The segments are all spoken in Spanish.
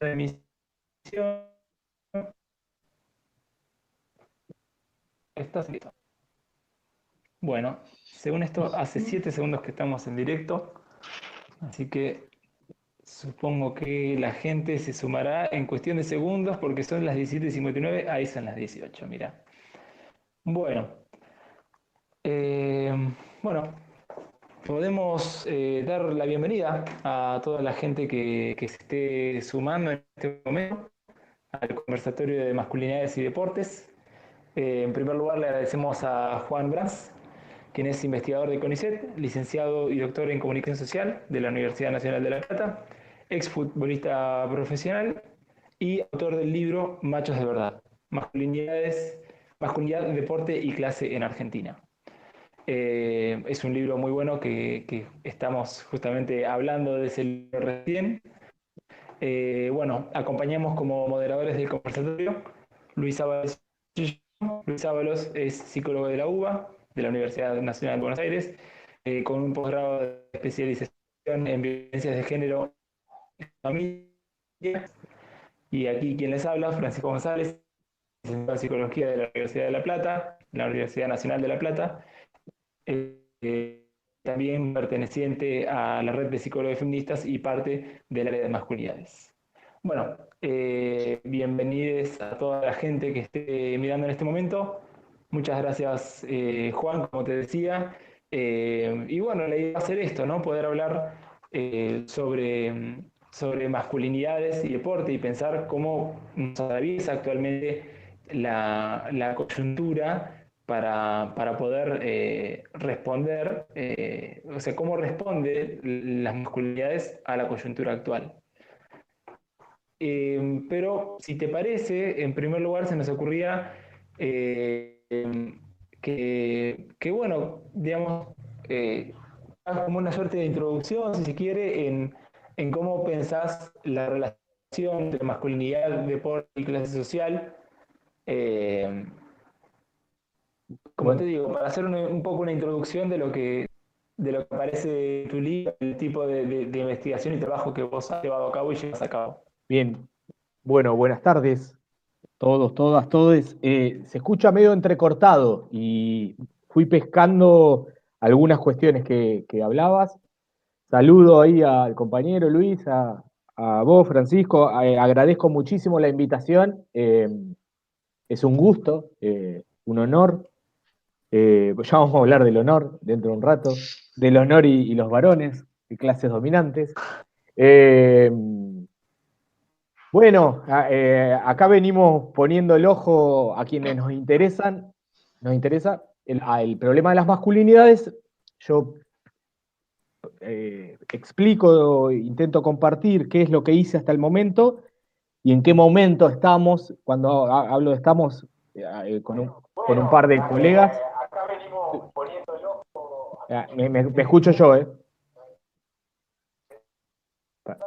Emisión. ¿Estás listo? Bueno, según esto, hace 7 segundos que estamos en directo, así que supongo que la gente se sumará en cuestión de segundos porque son las 17:59, ahí son las 18, mira. Bueno, eh, bueno, podemos dar la bienvenida a toda la gente que se esté sumando en este momento al conversatorio de masculinidades y deportes. En primer lugar, le agradecemos a Juan Brás, quien es investigador de CONICET, licenciado y doctor en Comunicación Social de la Universidad Nacional de La Plata, exfutbolista profesional y autor del libro Machos de Verdad, Masculinidad, Deporte y Clase en Argentina. Es un libro muy bueno que estamos justamente hablando de ese libro recién. Bueno, acompañamos como moderadores del conversatorio Luis Ábalos. Luis Ábalos es psicólogo de la UBA, de la Universidad Nacional de Buenos Aires, con un posgrado de especialización en violencias de género y familia. Y aquí quien les habla, Francisco González, licenciado en Psicología de la Universidad de La Plata, la Universidad Nacional de La Plata, eh, también perteneciente a la red de psicólogos feministas y parte del área de masculinidades. Bueno, bienvenidos a toda la gente que esté mirando en este momento. Muchas gracias, Juan, como te decía. Y bueno, la idea va a ser esto, ¿no? Poder hablar sobre masculinidades y deporte y pensar cómo nos atraviesa actualmente la coyuntura para poder responder, o sea, cómo responde las masculinidades a la coyuntura actual. Pero si te parece, en primer lugar se nos ocurría eh, bueno, digamos, como una suerte de introducción, si se quiere, en cómo pensás la relación entre masculinidad, deporte y clase social. Eh, Como te Bueno, digo, para hacer un poco una introducción de lo que parece tu libro, el tipo de investigación y trabajo que vos has llevado a cabo y llevas a cabo. bien. Bueno, buenas tardes, todos, todas, todes. Se escucha medio entrecortado y fui pescando algunas cuestiones que hablabas. Saludo ahí al compañero Luis, a vos, Francisco. Agradezco muchísimo la invitación. Es un gusto, un honor. Ya vamos a hablar del honor dentro de un rato, del honor y los varones, y clases dominantes. Eh, Bueno, acá venimos poniendo el ojo a quienes nos interesa el problema de las masculinidades. Yo explico, intento compartir qué es lo que hice hasta el momento y en qué momento estamos. Cuando hablo de estamos, con un par de colegas. Acá venimos poniendo el ojo. Me escucho yo, ¿eh?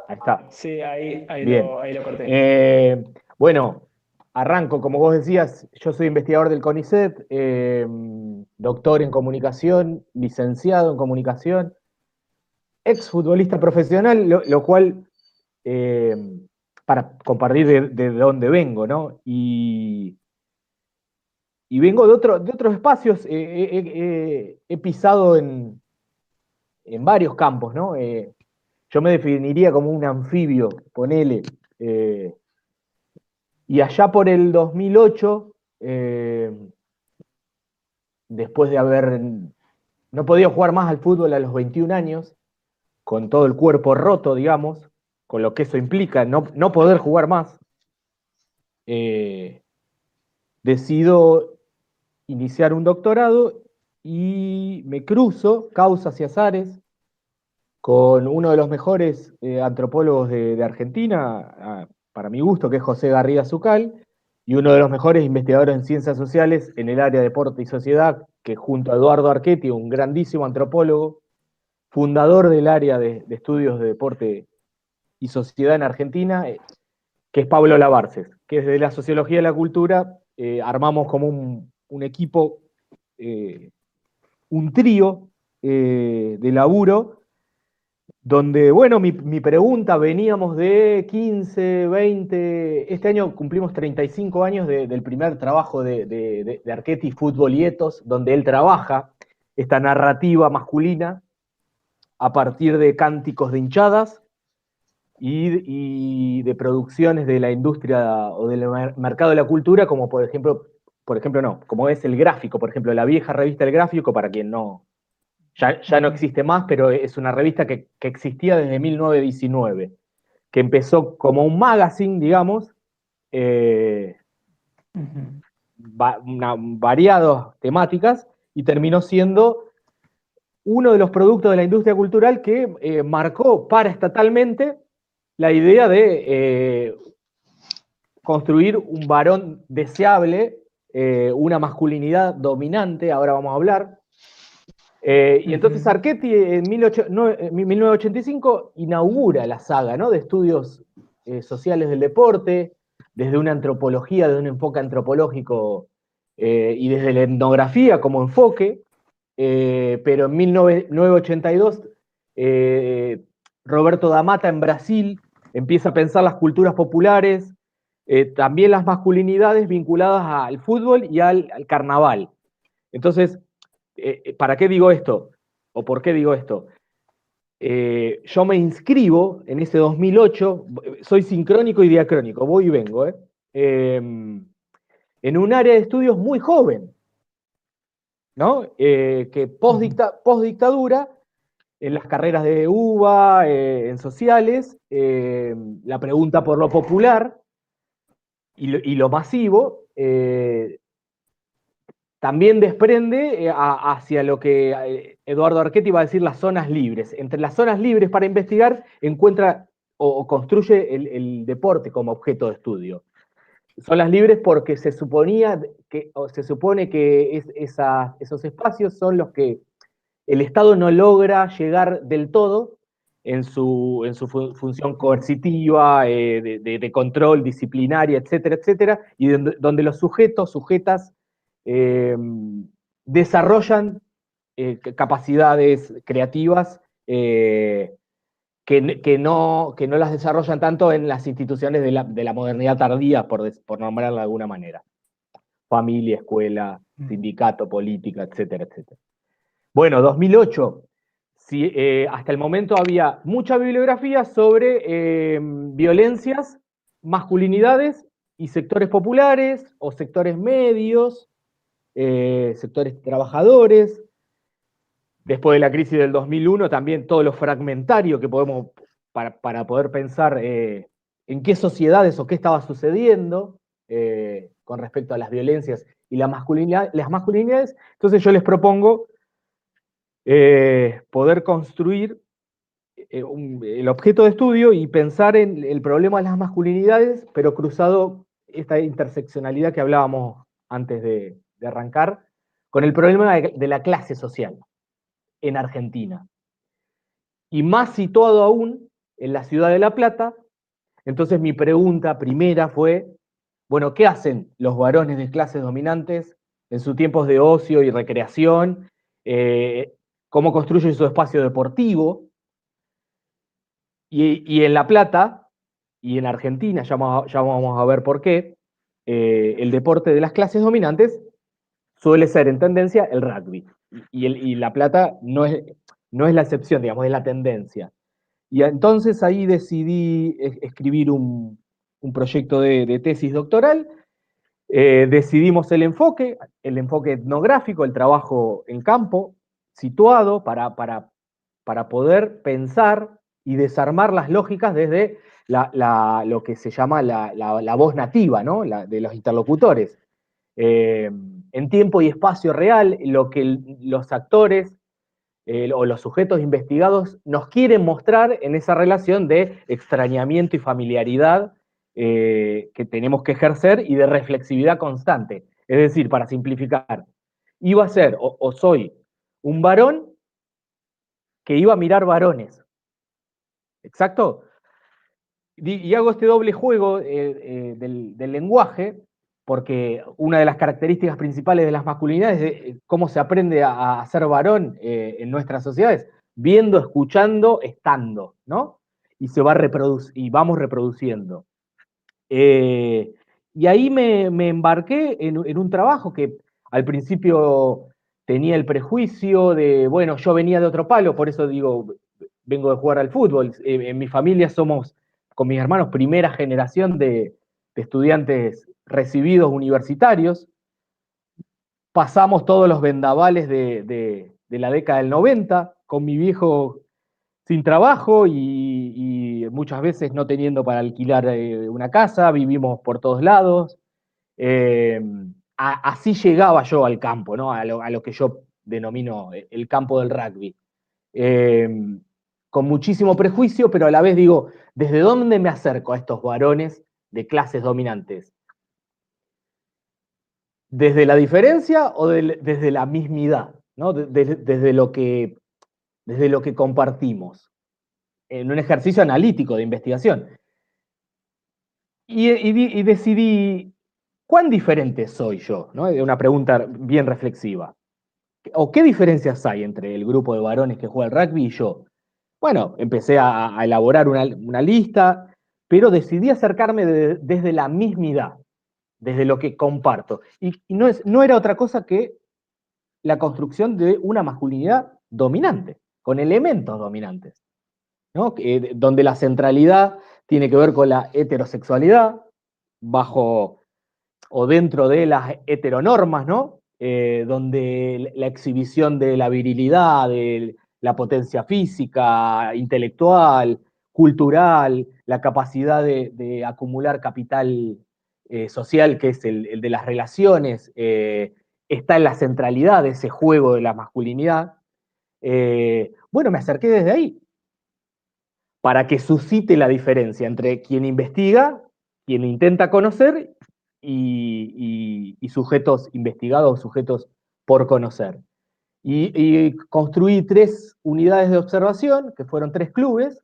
Ahí está. Sí, Bien. ahí lo corté. Eh, bueno, arranco, como vos decías, yo soy investigador del CONICET, doctor en comunicación, licenciado en comunicación, exfutbolista profesional, lo cual, eh, para compartir de dónde vengo, ¿no? Y vengo de otros espacios, he pisado en varios campos, ¿no? Yo me definiría como un anfibio, ponele. eh, Y allá por el 2008, después de haber, no podía jugar más al fútbol a los 21 años, con todo el cuerpo roto, digamos, con lo que eso implica, no poder jugar más, eh, decido iniciar un doctorado y me cruzo, causas y azares, con uno de los mejores antropólogos de Argentina, para mi gusto, que es José Garriga Zucal, y uno de los mejores investigadores en ciencias sociales en el área de deporte y sociedad, que junto a Eduardo Archetti, un grandísimo antropólogo, fundador del área de estudios de deporte y sociedad en Argentina, que es Pablo Labarces, que desde la sociología de la cultura armamos como un equipo, un trío de laburo donde, bueno, mi pregunta, veníamos de 15, 20, este año cumplimos 35 años del primer trabajo de Archetti, Fútbol y Etos, donde él trabaja esta narrativa masculina a partir de cánticos de hinchadas y de producciones de la industria o del mercado de la cultura, como por ejemplo no, como es el gráfico, por ejemplo, la vieja revista El Gráfico, para quien no, ya no existe más, pero es una revista que existía desde 1919, que empezó como un magazine, digamos, eh, variadas temáticas, y terminó siendo uno de los productos de la industria cultural que marcó paraestatalmente la idea de construir un varón deseable, una masculinidad dominante, ahora vamos a hablar. Y entonces Archetti en 1985 inaugura la saga, ¿no?, de estudios sociales del deporte, desde una antropología, desde un enfoque antropológico y desde la etnografía como enfoque, pero en 1982 Roberto da Mata en Brasil empieza a pensar las culturas populares, también las masculinidades vinculadas al fútbol y al carnaval. Entonces, ¿para qué digo esto? ¿O por qué digo esto? Yo me inscribo en ese 2008, soy sincrónico y diacrónico, voy y vengo, en un área de estudios muy joven, ¿no? Que post dictadura, en las carreras de UBA, en sociales, la pregunta por lo popular y lo masivo, también desprende hacia lo que Eduardo Archetti va a decir las zonas libres. Entre las zonas libres para investigar encuentra o construye el deporte como objeto de estudio. Zonas libres porque se supone que esos espacios son los que el Estado no logra llegar del todo en su función coercitiva, de control disciplinaria, etcétera, etcétera, y donde los sujetas, eh, desarrollan capacidades creativas que no las desarrollan tanto en las instituciones de la modernidad tardía, por nombrarla de alguna manera. Familia, escuela, sindicato, política, etcétera, etcétera. Bueno, 2008. Sí, hasta el momento había mucha bibliografía sobre violencias, masculinidades y sectores populares o sectores medios, sectores trabajadores. Después de la crisis del 2001, también todo lo fragmentario que podemos, para poder pensar en qué sociedades o qué estaba sucediendo con respecto a las violencias y las masculinidades. Entonces yo les propongo poder construir el objeto de estudio y pensar en el problema de las masculinidades, pero cruzado esta interseccionalidad que hablábamos antes de arrancar, con el problema de la clase social en Argentina. Y más situado aún en la ciudad de La Plata. Entonces mi pregunta primera fue, bueno, ¿qué hacen los varones de clases dominantes en sus tiempos de ocio y recreación? ¿Cómo construyen su espacio deportivo? Y en La Plata y en Argentina, ya vamos a ver por qué, el deporte de las clases dominantes suele ser en tendencia el rugby. Y La Plata no es la excepción, digamos, es la tendencia. Y entonces ahí decidí escribir un proyecto de tesis doctoral. Decidimos el enfoque etnográfico, el trabajo en campo, situado para poder pensar y desarmar las lógicas desde lo que se llama la voz nativa, ¿no?, de los interlocutores. En tiempo y espacio real, lo que los actores o los sujetos investigados nos quieren mostrar en esa relación de extrañamiento y familiaridad que tenemos que ejercer y de reflexividad constante. Es decir, para simplificar, iba a ser o soy un varón que iba a mirar varones. ¿Exacto? Y hago este doble juego del lenguaje, porque una de las características principales de las masculinidades es cómo se aprende a ser varón en nuestras sociedades. viendo, escuchando, estando, ¿no? Y y vamos reproduciendo. Y ahí me embarqué en un trabajo que al principio tenía el prejuicio de, bueno, yo venía de otro palo, por eso digo, vengo de jugar al fútbol. En mi familia somos, con mis hermanos, primera generación de estudiantes recibidos universitarios. Pasamos todos los vendavales de la década del 90 con mi viejo sin trabajo y muchas veces no teniendo para alquilar una casa, vivimos por todos lados. Eh, Así llegaba yo al campo, ¿no? A lo que yo denomino el campo del rugby. Eh, con muchísimo prejuicio, pero a la vez digo, ¿desde dónde me acerco a estos varones de clases dominantes? ¿Desde la diferencia o desde la mismidad? ¿No? Desde lo que compartimos, en un ejercicio analítico de investigación. Y decidí, ¿cuán diferente soy yo? ¿No? Una pregunta bien reflexiva. ¿O qué diferencias hay entre el grupo de varones que juega al rugby y yo? Bueno, empecé a elaborar una lista, pero decidí acercarme desde la mismidad, desde lo que comparto. Y no era otra cosa que la construcción de una masculinidad dominante, con elementos dominantes, ¿no? Donde la centralidad tiene que ver con la heterosexualidad, bajo o dentro de las heteronormas, ¿no? Donde la exhibición de la virilidad, de la potencia física, intelectual, cultural, la capacidad de acumular capital social, que es el de las relaciones, está en la centralidad de ese juego de la masculinidad. Bueno, me acerqué desde ahí, para que suscite la diferencia entre quien investiga, quien intenta conocer y sujetos investigados, sujetos por conocer. Y construí 3 unidades de observación, que fueron 3 clubes,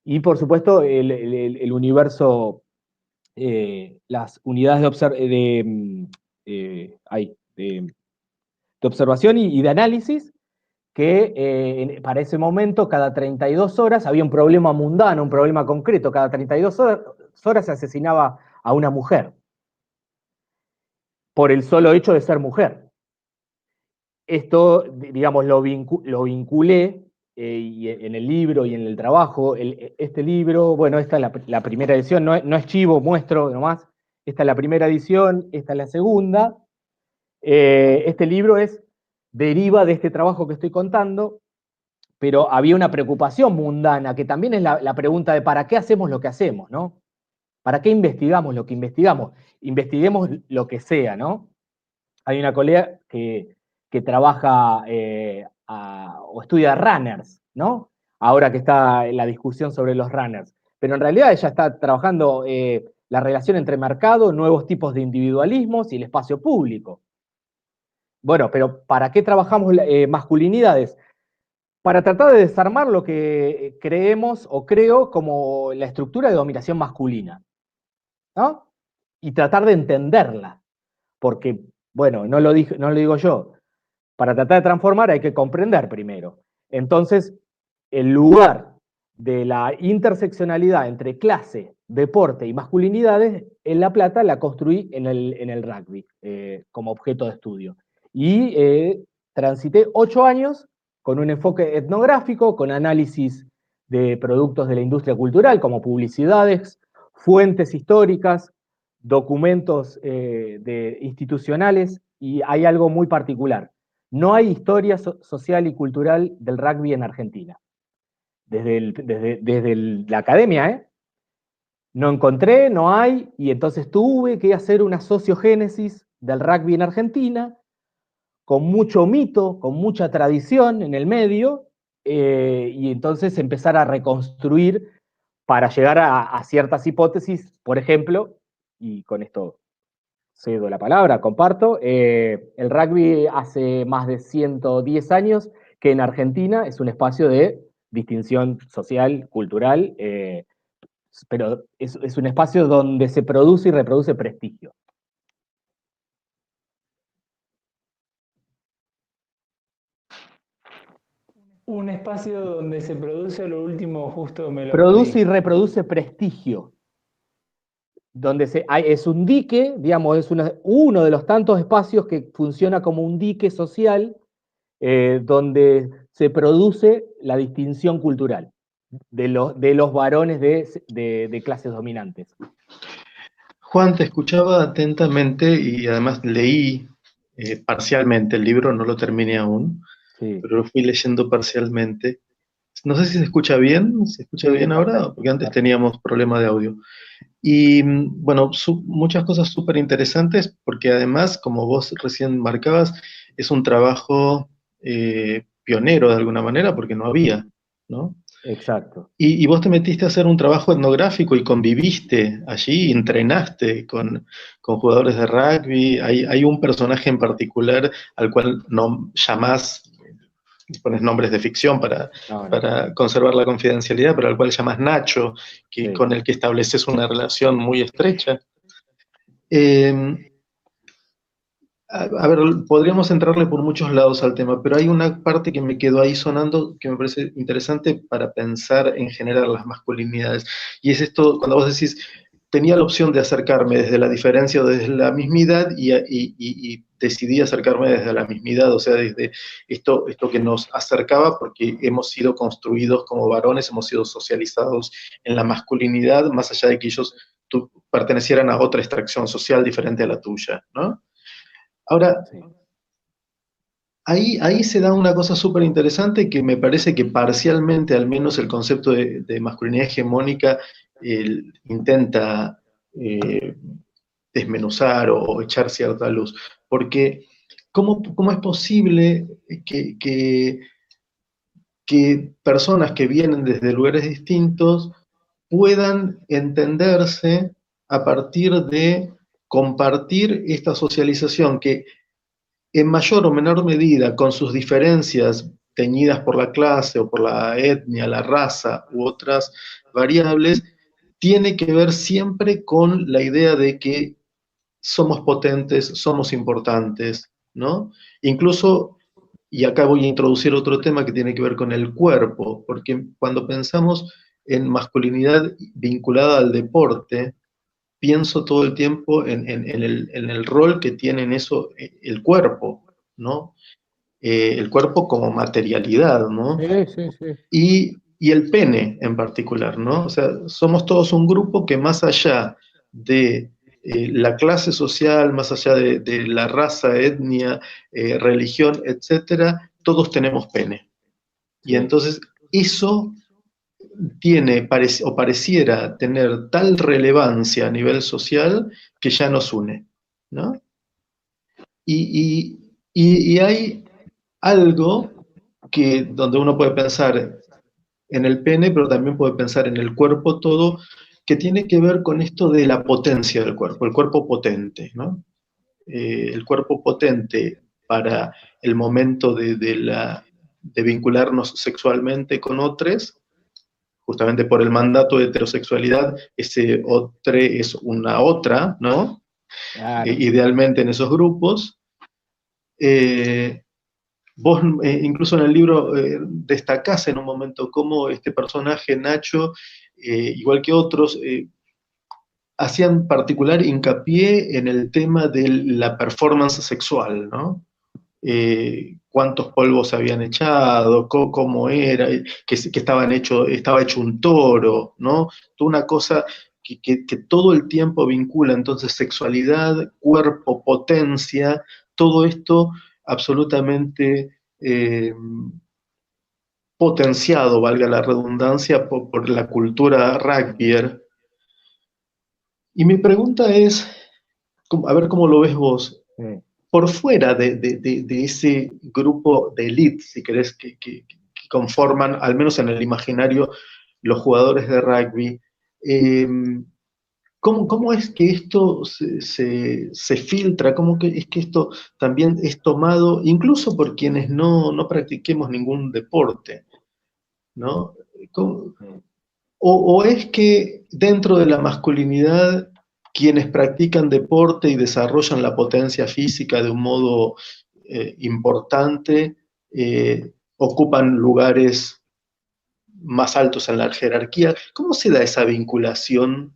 y por supuesto el universo, las unidades de observación y de análisis, que para ese momento, cada 32 horas, había un problema mundano, un problema concreto. Cada 32 horas se asesinaba a una mujer, por el solo hecho de ser mujer. Esto, digamos, lo vinculé y en el libro y en el trabajo. Este libro, bueno, esta es la primera edición, no es chivo, muestro nomás. Esta es la primera edición, esta es la segunda. Este libro deriva de este trabajo que estoy contando, pero había una preocupación mundana, que también es la pregunta de ¿para qué hacemos lo que hacemos, no? ¿Para qué investigamos lo que investigamos? Investiguemos lo que sea, ¿no? Hay una colega que trabaja o estudia runners, ¿no? Ahora que está en la discusión sobre los runners. Pero en realidad ella está trabajando la relación entre mercado, nuevos tipos de individualismos y el espacio público. Bueno, pero ¿para qué trabajamos masculinidades? Para tratar de desarmar lo que creemos o creo como la estructura de dominación masculina, ¿no? Y tratar de entenderla, porque, bueno, no lo digo yo, para tratar de transformar hay que comprender primero. Entonces, el lugar de la interseccionalidad entre clase, deporte y masculinidades en La Plata la construí en el rugby como objeto de estudio. Y transité 8 años con un enfoque etnográfico, con análisis de productos de la industria cultural, como publicidades, fuentes históricas, documentos institucionales, y hay algo muy particular. No hay historia social y cultural del rugby en Argentina. Desde la academia, ¿eh? No encontré, no hay, y entonces tuve que hacer una sociogénesis del rugby en Argentina, con mucho mito, con mucha tradición en el medio, y entonces empezar a reconstruir para llegar a ciertas hipótesis, por ejemplo, y con esto cedo la palabra, comparto, el rugby hace más de 110 años que en Argentina es un espacio de distinción social, cultural, pero es un espacio donde se produce y reproduce prestigio. un espacio donde se produce lo último, justo me lo Produce perdí. y reproduce prestigio. Es un dique, digamos, es uno de los tantos espacios que funciona como un dique social, donde se produce la distinción cultural de los varones de clases dominantes. Juan, te escuchaba atentamente y además leí parcialmente el libro, no lo terminé aún, Sí, pero lo fui leyendo parcialmente. No sé si se escucha bien, ¿se escucha sí, bien ahora? perfecto. Porque antes Perfecto. teníamos problema de audio. Y bueno, muchas cosas súper interesantes, porque además, como vos recién marcabas, es un trabajo pionero de alguna manera, porque no había, ¿no? Exacto. Y vos te metiste a hacer un trabajo etnográfico y conviviste allí, entrenaste con jugadores de rugby. Hay un personaje en particular al cual no llamás, pones nombres de ficción No, no. para conservar la confidencialidad, pero al cual llamás Nacho, Sí. con el que estableces una relación muy estrecha. Eh, a ver, podríamos entrarle por muchos lados al tema, pero hay una parte que me quedó ahí sonando que me parece interesante para pensar en general las masculinidades. Y es esto, cuando vos decís, tenía la opción de acercarme desde la diferencia o desde la mismidad y decidí acercarme desde la mismidad, o sea, desde esto que nos acercaba porque hemos sido construidos como varones, hemos sido socializados en la masculinidad, más allá de que ellos pertenecieran a otra extracción social diferente a la tuya, ¿no? Ahora, Sí. ahí se da una cosa súper interesante que me parece que parcialmente, al menos el concepto de masculinidad hegemónica, intenta eh, desmenuzar o echar cierta luz. Porque, ¿cómo es posible que personas que vienen desde lugares distintos puedan entenderse a partir de compartir esta socialización que en mayor o menor medida, con sus diferencias teñidas por la clase o por la etnia, la raza u otras variables, tiene que ver siempre con la idea de que somos potentes, somos importantes, ¿no? Incluso, y acá voy a introducir otro tema que tiene que ver con el cuerpo, porque cuando pensamos en masculinidad vinculada al deporte, pienso todo el tiempo en el rol que tiene en eso el cuerpo, ¿no? El cuerpo como materialidad, ¿no? Sí, sí, sí. Y el pene en particular, ¿no? O sea, somos todos un grupo que más allá de la clase social, más allá de la raza, etnia, religión, etcétera, todos tenemos pene. Y Sí. entonces eso tiene o pareciera tener tal relevancia a nivel social que ya nos une, ¿no? Y hay algo donde uno puede pensar en el pene, pero también puede pensar en el cuerpo todo, que tiene que ver con esto de la potencia del cuerpo, el cuerpo potente, ¿no? El cuerpo potente para el momento de vincularnos sexualmente con otros, justamente por el mandato de heterosexualidad, ese otro es una otra, ¿no? Claro. Idealmente en esos grupos. Eh, Vos incluso en el libro destacás en un momento cómo este personaje, Nacho, igual que otros, hacían particular hincapié en el tema de la performance sexual, ¿no? Cuántos polvos se habían echado, cómo era, que estaba hecho un toro, ¿no? Toda una cosa que todo el tiempo vincula entonces sexualidad, cuerpo, potencia, todo esto absolutamente potenciado, valga la redundancia, por la cultura rugbyer. Y mi pregunta es, a ver cómo lo ves vos, Sí. por fuera de ese grupo de elite, si querés, que conforman, al menos en el imaginario, los jugadores de rugby, eh, ¿cómo es que esto se filtra? ¿Cómo es que esto también es tomado, incluso por quienes no practiquemos ningún deporte, ¿no? ¿Cómo- o es que dentro de la masculinidad, quienes practican deporte y desarrollan la potencia física de un modo importante, ocupan lugares más altos en la jerarquía. ¿Cómo se da esa vinculación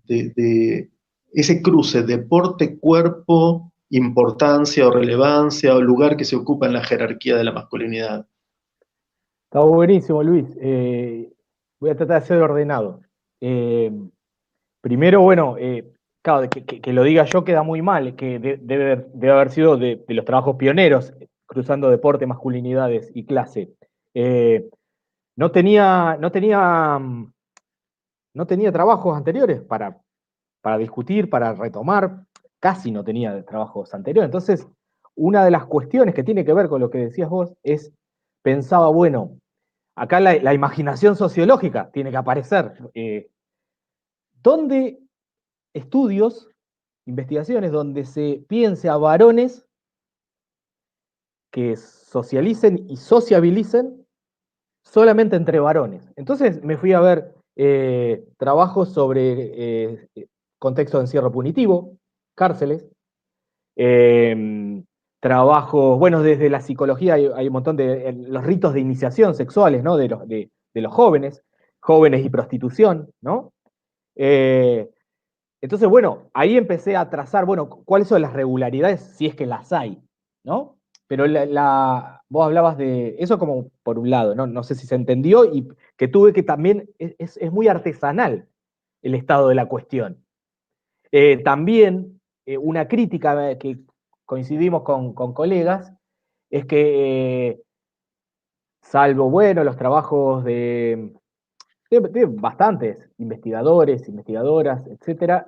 de ese cruce deporte-cuerpo, importancia o relevancia o lugar que se ocupa en la jerarquía de la masculinidad? Está buenísimo, Luis. Voy a tratar de ser ordenado. Eh, Primero, bueno, claro, que lo diga yo queda muy mal, que debe haber sido de los trabajos pioneros, cruzando deporte, masculinidades y clase. Eh, no tenía, no tenía, no tenía trabajos anteriores para discutir, para retomar, casi no tenía trabajos anteriores. Entonces, una de las cuestiones que tiene que ver con lo que decías vos es, pensaba, bueno, acá la imaginación sociológica tiene que aparecer. ¿Dónde estudios, investigaciones donde se piense a varones que socialicen y sociabilicen solamente entre varones? Entonces me fui a ver trabajos sobre contexto de encierro punitivo, cárceles, eh, trabajos, bueno, desde la psicología hay un montón de los ritos de iniciación sexuales, ¿no? De los jóvenes, jóvenes y prostitución, ¿no? Eh, Entonces, bueno, ahí empecé a trazar, bueno, cuáles son las regularidades, si es que las hay, ¿no? Pero vos hablabas de eso como por un lado, ¿no? No sé si se entendió y que tuve que también, es muy artesanal el estado de la cuestión. También una crítica que coincidimos con colegas es que, salvo, bueno, los trabajos de bastantes investigadores, investigadoras, etcétera,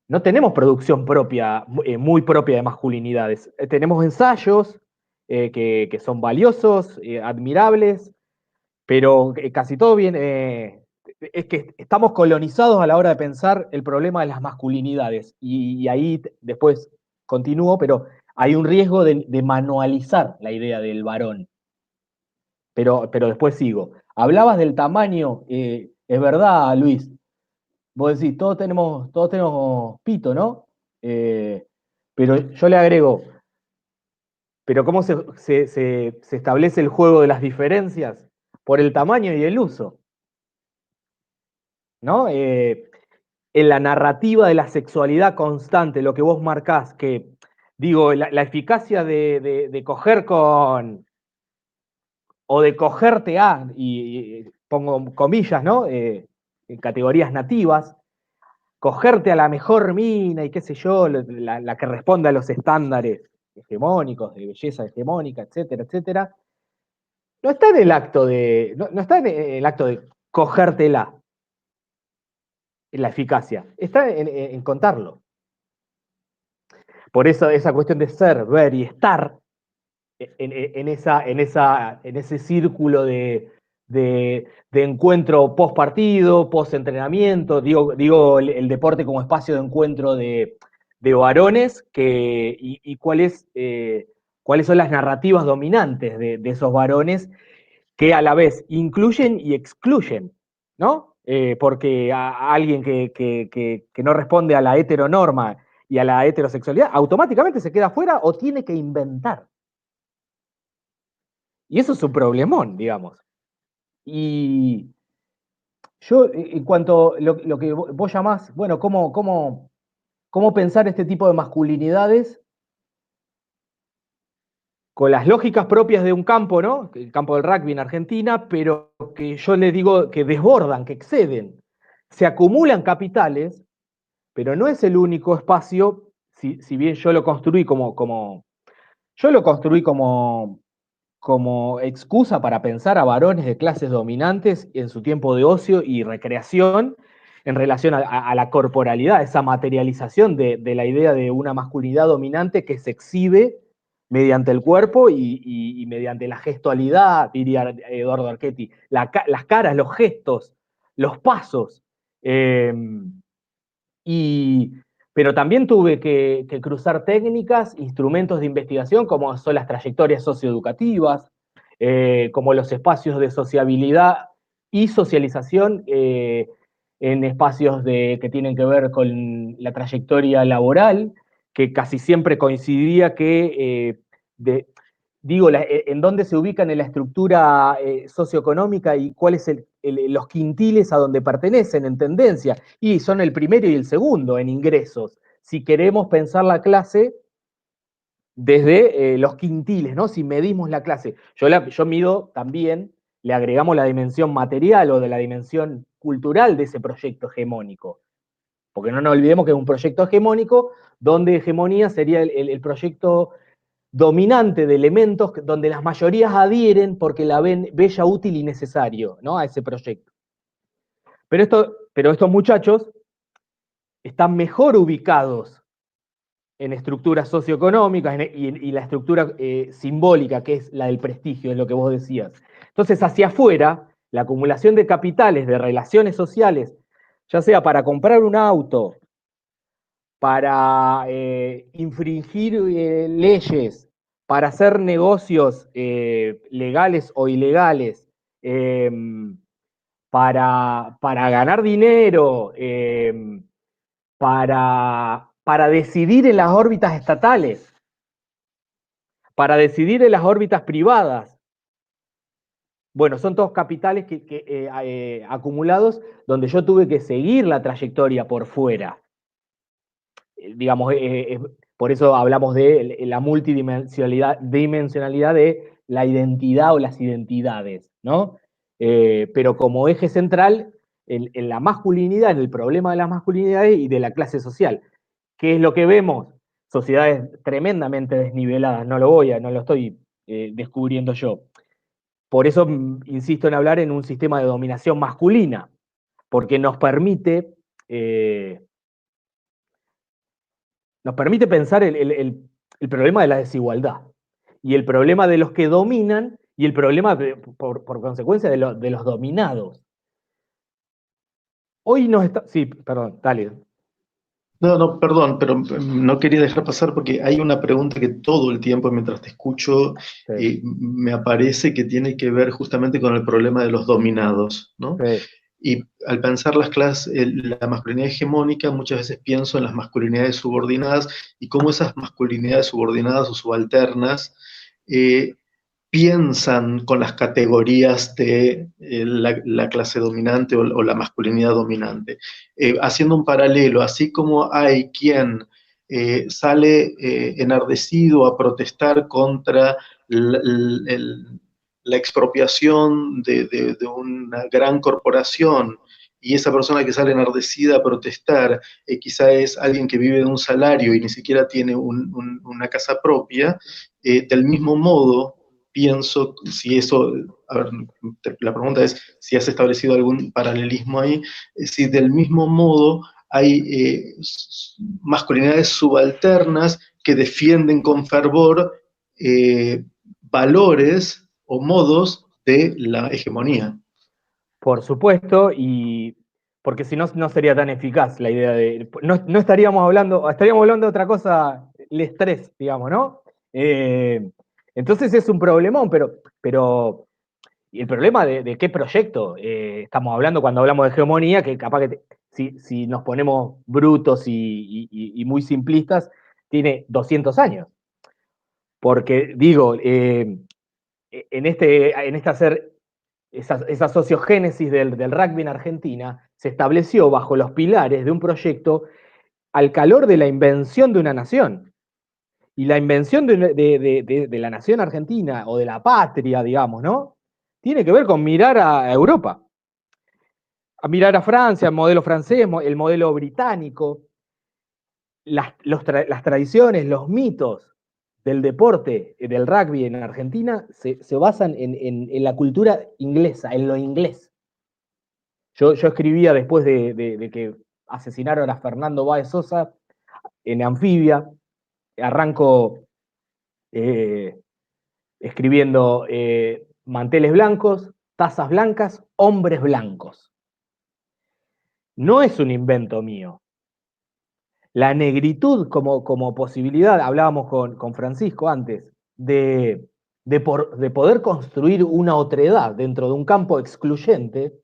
no tenemos producción propia, muy propia de masculinidades. Tenemos ensayos que son valiosos, admirables, pero casi todo bien. Es que estamos colonizados a la hora de pensar el problema de las masculinidades. Y ahí después continúo, pero hay un riesgo de manualizar la idea del varón. Pero después sigo. Hablabas del tamaño, es verdad, Luis. Vos decís, todos tenemos pito, ¿no? Eh, pero yo le agrego, pero ¿cómo se establece el juego de las diferencias? Por el tamaño y el uso, ¿no? En la narrativa de la sexualidad constante, lo que vos marcás, que digo, la eficacia de coger con, o de cogerte a, y pongo comillas, ¿no? En categorías nativas, cogerte a la mejor mina y qué sé yo, la que responde a los estándares hegemónicos, de belleza hegemónica, etcétera, etcétera, no está en el acto no está en el acto de cogértela, en la eficacia, está en contarlo. Por eso esa cuestión de ser, ver y estar en ese círculo de encuentro post partido, post entrenamiento, digo el deporte como espacio de encuentro de varones y cuáles son las narrativas dominantes de esos varones que a la vez incluyen y excluyen, ¿no? Porque a alguien que no responde a la heteronorma y a la heterosexualidad, automáticamente se queda fuera o tiene que inventar. Y eso es un problemón, digamos. Y yo, en cuanto a lo que vos llamás, bueno, cómo pensar este tipo de masculinidades con las lógicas propias de un campo, ¿no? El campo del rugby en Argentina, pero que yo les digo que desbordan, que exceden. Se acumulan capitales, pero no es el único espacio, si bien yo lo construí como excusa para pensar a varones de clases dominantes en su tiempo de ocio y recreación en relación a la corporalidad, esa materialización de la idea de una masculinidad dominante que se exhibe mediante el cuerpo y mediante la gestualidad, diría Eduardo Archetti, las caras, los gestos, los pasos. Eh, y, pero también tuve que cruzar técnicas, instrumentos de investigación, como son las trayectorias socioeducativas, como los espacios de sociabilidad y socialización en espacios que tienen que ver con la trayectoria laboral, que casi siempre coincidía que digo, en dónde se ubican en la estructura socioeconómica y cuáles los quintiles a donde pertenecen en tendencia. Y son el primero y el segundo en ingresos. Si queremos pensar la clase desde los quintiles, ¿no? Si medimos la clase. Yo mido también, le agregamos la dimensión material o de la dimensión cultural de ese proyecto hegemónico. Porque no nos olvidemos que es un proyecto hegemónico donde hegemonía sería el proyecto dominante de elementos donde las mayorías adhieren porque la ven bella, útil y necesario, ¿no? A ese proyecto. Pero estos muchachos están mejor ubicados en estructuras socioeconómicas y la estructura simbólica, que es la del prestigio, es lo que vos decías. Entonces, hacia afuera, la acumulación de capitales, de relaciones sociales, ya sea para comprar un auto, para infringir leyes, para hacer negocios legales o ilegales, para ganar dinero, para decidir en las órbitas estatales, para decidir en las órbitas privadas. Bueno, son todos capitales acumulados donde yo tuve que seguir la trayectoria por fuera. Digamos, por eso hablamos de la multidimensionalidad de la identidad o las identidades, ¿no? Pero como eje central en la masculinidad, en el problema de las masculinidades y de la clase social. ¿Qué es lo que vemos? Sociedades tremendamente desniveladas, no lo estoy descubriendo yo. Por eso insisto en hablar en un sistema de dominación masculina, porque nos permite pensar el problema de la desigualdad y el problema de los que dominan y el problema, por consecuencia, de los dominados. Hoy nos está... Sí, perdón, dale. No, perdón, pero no quería dejar pasar porque hay una pregunta que todo el tiempo mientras te escucho Sí, me aparece que tiene que ver justamente con el problema de los dominados, ¿no? sí. Y al pensar la masculinidad hegemónica, muchas veces pienso en las masculinidades subordinadas y cómo esas masculinidades subordinadas o subalternas piensan con las categorías de la clase dominante o la masculinidad dominante. Haciendo un paralelo, así como hay quien sale enardecido a protestar contra la expropiación de una gran corporación, y esa persona que sale enardecida a protestar quizá es alguien que vive de un salario y ni siquiera tiene una casa propia, del mismo modo, pienso, si eso, a ver, la pregunta es si has establecido algún paralelismo ahí, si del mismo modo hay masculinidades subalternas que defienden con fervor valores o modos de la hegemonía. Por supuesto, y porque si no, no sería tan eficaz la idea de... No estaríamos hablando de otra cosa, el estrés, digamos, ¿no? Entonces es un problemón, pero y el problema de qué proyecto estamos hablando cuando hablamos de hegemonía, que capaz que si nos ponemos brutos y muy simplistas, tiene 200 años. Porque digo, en esta esa sociogénesis del rugby en Argentina se estableció bajo los pilares de un proyecto al calor de la invención de una nación. Y la invención de la nación argentina, o de la patria, digamos, ¿no? Tiene que ver con mirar a Europa, a mirar a Francia, el modelo francés, el modelo británico, las tradiciones, los mitos del deporte, del rugby en Argentina, se basan en la cultura inglesa, en lo inglés. Yo escribía después de que asesinaron a Fernando Báez Sosa en Anfibia, arranco escribiendo manteles blancos, tazas blancas, hombres blancos. No es un invento mío. La negritud como posibilidad, hablábamos con Francisco antes, de poder construir una otredad dentro de un campo excluyente,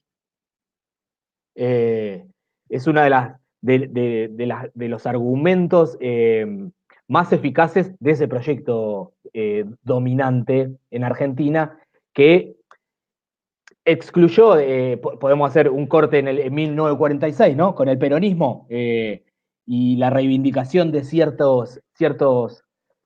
es una de los argumentos más eficaces de ese proyecto dominante en Argentina, que excluyó, podemos hacer un corte en 1946, ¿no? Con el peronismo y la reivindicación de ciertos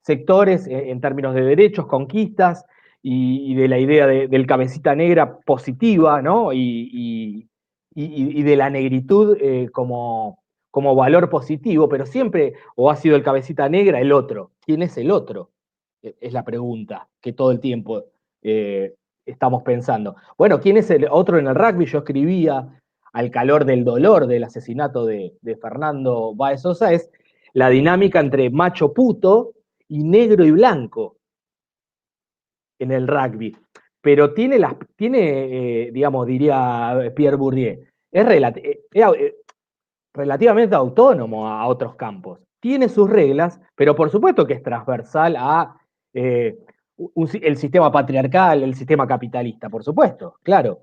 sectores en términos de derechos, conquistas y de la idea del cabecita negra positiva, ¿no? Y de la negritud como valor positivo, pero siempre o ha sido el cabecita negra el otro. ¿Quién es el otro? Es la pregunta que todo el tiempo estamos pensando. Bueno, ¿quién es el otro en el rugby? Yo escribía al calor del dolor del asesinato de Fernando Báez Sosa, es la dinámica entre macho puto y negro y blanco en el rugby. Pero tiene digamos, diría Pierre Bourdieu, es relativamente autónomo a otros campos. Tiene sus reglas, pero por supuesto que es transversal a el sistema patriarcal, el sistema capitalista, por supuesto, claro.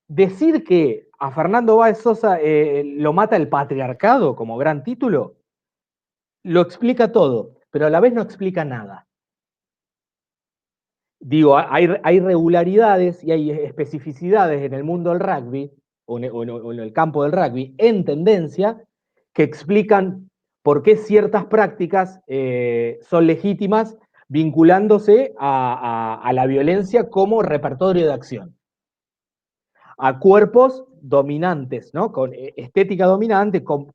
Decir que a Fernando Báez Sosa lo mata el patriarcado como gran título, lo explica todo, pero a la vez no explica nada. Digo, hay regularidades y hay especificidades en el mundo del rugby, o en el campo del rugby, en tendencia, que explican por qué ciertas prácticas son legítimas vinculándose a la violencia como repertorio de acción. A cuerpos dominantes, ¿no? Con estética dominante, con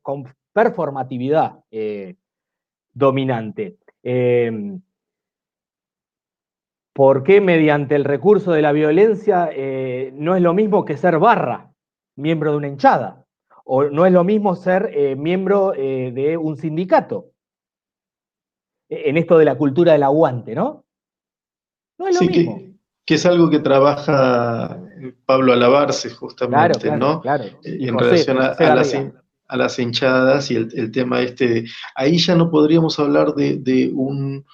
performatividad dominante. ¿Por qué mediante el recurso de la violencia no es lo mismo que ser barra, miembro de una hinchada? O no es lo mismo ser miembro de un sindicato? En esto de la cultura del aguante, ¿no? No es lo Sí, mismo. que es algo que trabaja Pablo Alabarce justamente, Claro, ¿no? claro. Y En José relación Garriga. a las hinchadas y el tema este. Ahí ya no podríamos hablar de un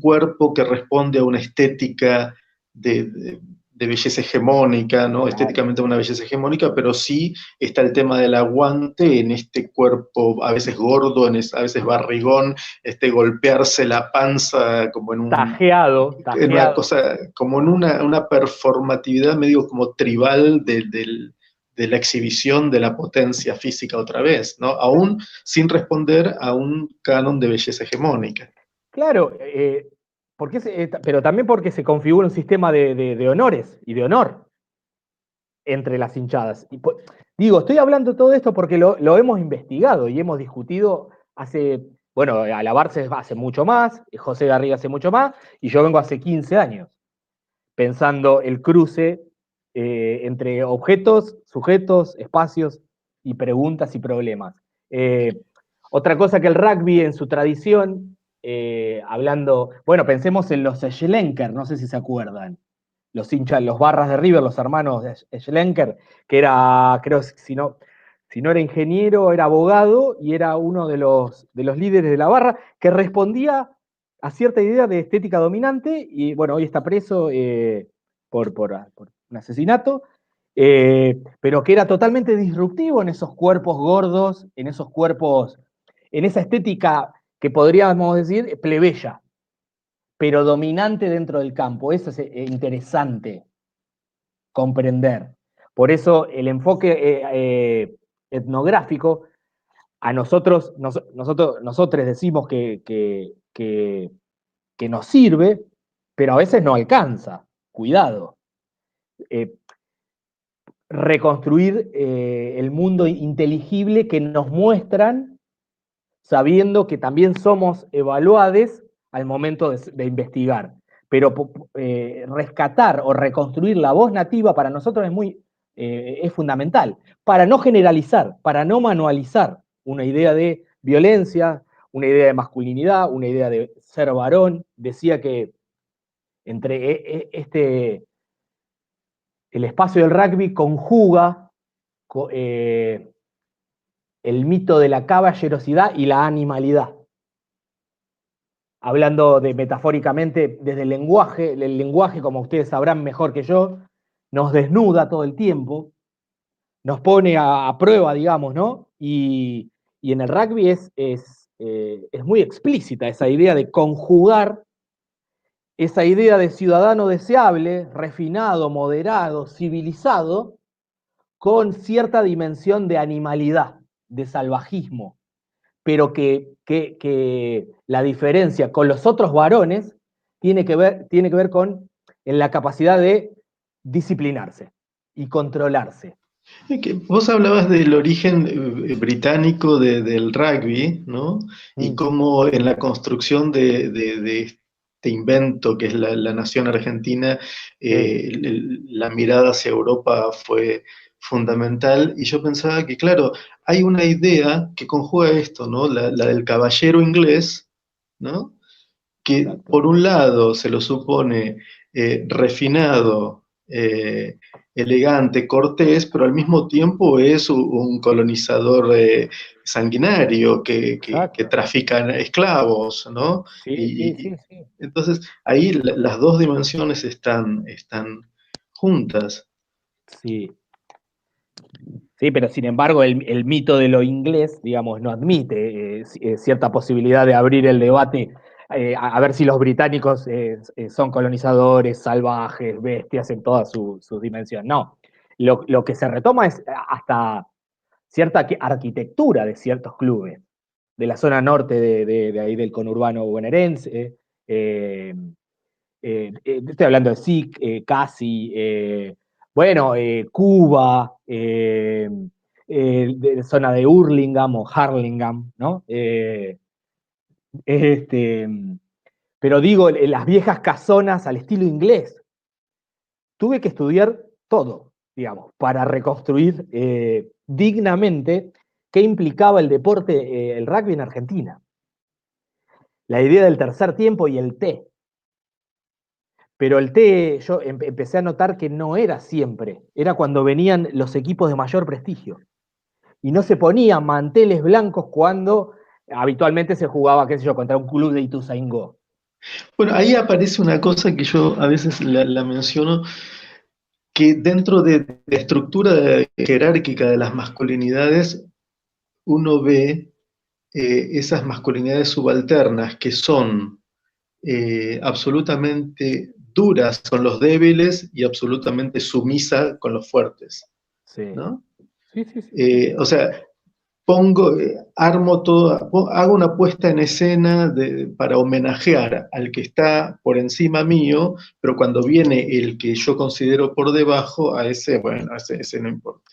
cuerpo que responde a una estética de belleza hegemónica, ¿no? Claro. Estéticamente una belleza hegemónica, pero sí está el tema del aguante en este cuerpo a veces gordo, a veces barrigón, golpearse la panza como en Tajeado. en una cosa, como en una performatividad medio como tribal de la exhibición de la potencia física otra vez, ¿no? Aún sin responder a un canon de belleza hegemónica. Claro, pero también porque se configura un sistema de honores y de honor entre las hinchadas. Digo, estoy hablando todo esto porque lo hemos investigado y hemos discutido bueno, Alabarce hace mucho más, José Garriga hace mucho más, y yo vengo hace 15 años pensando el cruce entre objetos, sujetos, espacios y preguntas y problemas. Otra cosa que el rugby en su tradición, bueno, pensemos en los Schlenker, no sé si se acuerdan, los hinchas, los barras de River, los hermanos de Schlenker, que era, creo, si no era ingeniero, era abogado y era uno de los líderes de la barra, que respondía a cierta idea de estética dominante y bueno, hoy está preso por un asesinato, pero que era totalmente disruptivo en esos cuerpos gordos, en esos cuerpos, en esa estética que podríamos decir plebeya, pero dominante dentro del campo. Eso es interesante comprender. Por eso el enfoque etnográfico, a nosotros decimos que nos sirve, pero a veces no alcanza. Cuidado. Reconstruir el mundo inteligible que nos muestran, sabiendo que también somos evaluados al momento de investigar. Pero rescatar o reconstruir la voz nativa para nosotros es fundamental, para no generalizar, para no manualizar una idea de violencia, una idea de masculinidad, una idea de ser varón. Decía que entre el espacio del rugby conjuga el mito de la caballerosidad y la animalidad. Hablando metafóricamente desde el lenguaje, como ustedes sabrán mejor que yo, nos desnuda todo el tiempo, nos pone a prueba, digamos, ¿no? Y en el rugby es es muy explícita esa idea de conjugar esa idea de ciudadano deseable, refinado, moderado, civilizado, con cierta dimensión de animalidad, de salvajismo, pero que la diferencia con los otros varones tiene que ver con en la capacidad de disciplinarse y controlarse. Vos hablabas del origen británico del rugby, ¿no? Y cómo en la construcción de este invento que es la nación argentina, la mirada hacia Europa fue fundamental. Y yo pensaba que, claro, hay una idea que conjuga esto, ¿no? La del caballero inglés, ¿no? Que Exacto. por un lado se lo supone refinado, elegante, cortés, pero al mismo tiempo es un colonizador sanguinario que trafica esclavos, ¿no? Sí. Entonces ahí las dos dimensiones están juntas. Sí. Sí, pero sin embargo el mito de lo inglés, digamos, no admite cierta posibilidad de abrir el debate a ver si los británicos son colonizadores, salvajes, bestias en toda su dimensión. No, lo que se retoma es hasta cierta arquitectura de ciertos clubes, de la zona norte de ahí del conurbano bonaerense. Estoy hablando de SIC, CASI, bueno, Cuba, de zona de Hurlingham o Harlingham, ¿no? Este, pero digo, las viejas casonas al estilo inglés. Tuve que estudiar todo, digamos, para reconstruir dignamente qué implicaba el deporte, el rugby en Argentina. La idea del tercer tiempo y el té. Pero el té, yo empecé a notar que no era siempre, era cuando venían los equipos de mayor prestigio. Y no se ponían manteles blancos cuando habitualmente se jugaba, qué sé yo, contra un club de Ituzaingó. Bueno, ahí aparece una cosa que yo a veces la menciono, que dentro de la estructura jerárquica de las masculinidades, uno ve esas masculinidades subalternas que son absolutamente duras con los débiles y absolutamente sumisas con los fuertes, Sí. ¿no? Sí. O sea, armo todo, hago una puesta en escena para homenajear al que está por encima mío, pero cuando viene el que yo considero por debajo, a ese, bueno, a ese no importa.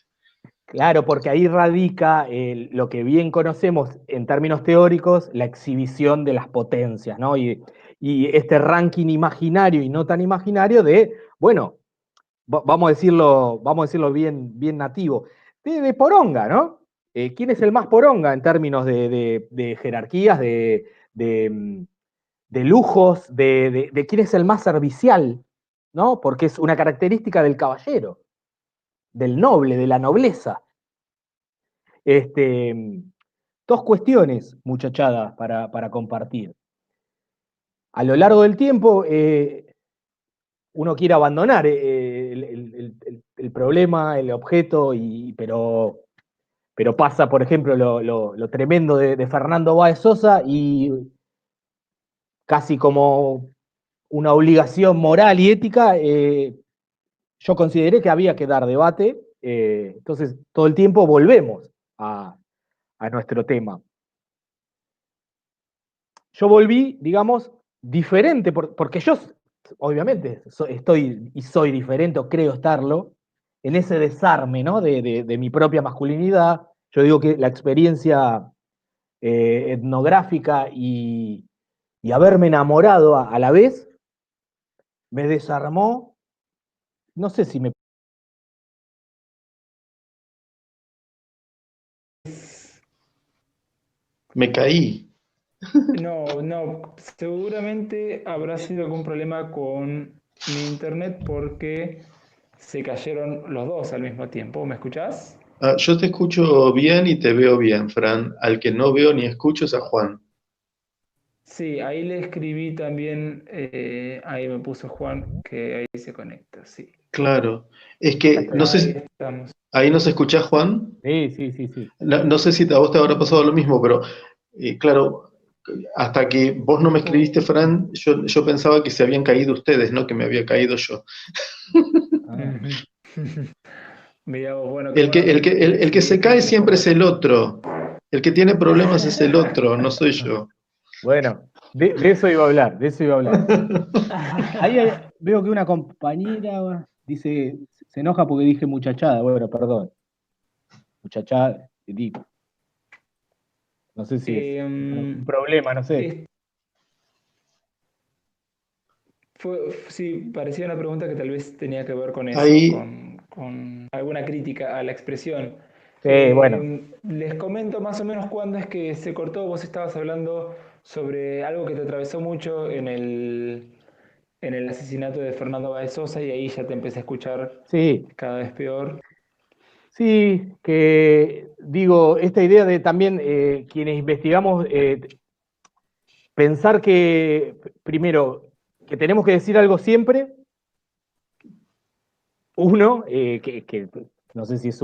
Claro, porque ahí radica lo que bien conocemos en términos teóricos, la exhibición de las potencias, ¿no? Y este ranking imaginario y no tan imaginario de, bueno, vamos a decirlo bien nativo, de poronga, ¿no? ¿Quién es el más poronga en términos de jerarquías, de lujos, de quién es el más servicial, ¿no? Porque es una característica del caballero, del noble, de la nobleza. Dos cuestiones, muchachadas, para compartir. A lo largo del tiempo, uno quiere abandonar el problema, el objeto, pero pasa, por ejemplo, lo tremendo de Fernando Báez Sosa y casi como una obligación moral y ética, yo consideré que había que dar debate, entonces todo el tiempo volvemos a nuestro tema. Yo volví, digamos, diferente, porque yo, obviamente, estoy y soy diferente, o creo estarlo, en ese desarme, ¿no? de mi propia masculinidad. Yo digo que la experiencia etnográfica y haberme enamorado a la vez me desarmó. No sé si me... Me caí. No, seguramente habrá sido algún problema con mi internet porque se cayeron los dos al mismo tiempo. ¿Me escuchás? Yo te escucho bien y te veo bien, Fran. Al que no veo ni escucho es a Juan. Sí, ahí le escribí también, ahí me puso Juan que ahí se conecta, sí. Claro. Es que no sé Ahí si estamos. ahí nos escuchás, Juan. Sí. No sé si a vos te habrá pasado lo mismo, pero claro, hasta que vos no me escribiste, Fran, yo pensaba que se habían caído ustedes, no que me había caído yo. Mirá vos, bueno, qué El que, bueno el que, el, el que se cae dijiste siempre cómo. es el otro. El que tiene problemas es el otro, no soy yo. Bueno, de eso iba a hablar, de eso iba a hablar. Veo que una compañera dice, se enoja porque dije muchachada. Bueno, perdón. Muchachada, no sé si es un Em, problema, no sé. es- sí, parecía una pregunta que tal vez tenía que ver con eso, Ahí, con alguna crítica a la expresión. Bueno, Les comento más o menos cuándo es que se cortó. Vos estabas hablando sobre algo que te atravesó mucho en el asesinato de Fernando Báez Sosa y ahí ya te empecé a escuchar sí, cada vez peor. sí, que digo, esta idea de también quienes investigamos, pensar que, primero, que tenemos que decir algo siempre, uno, que no sé si es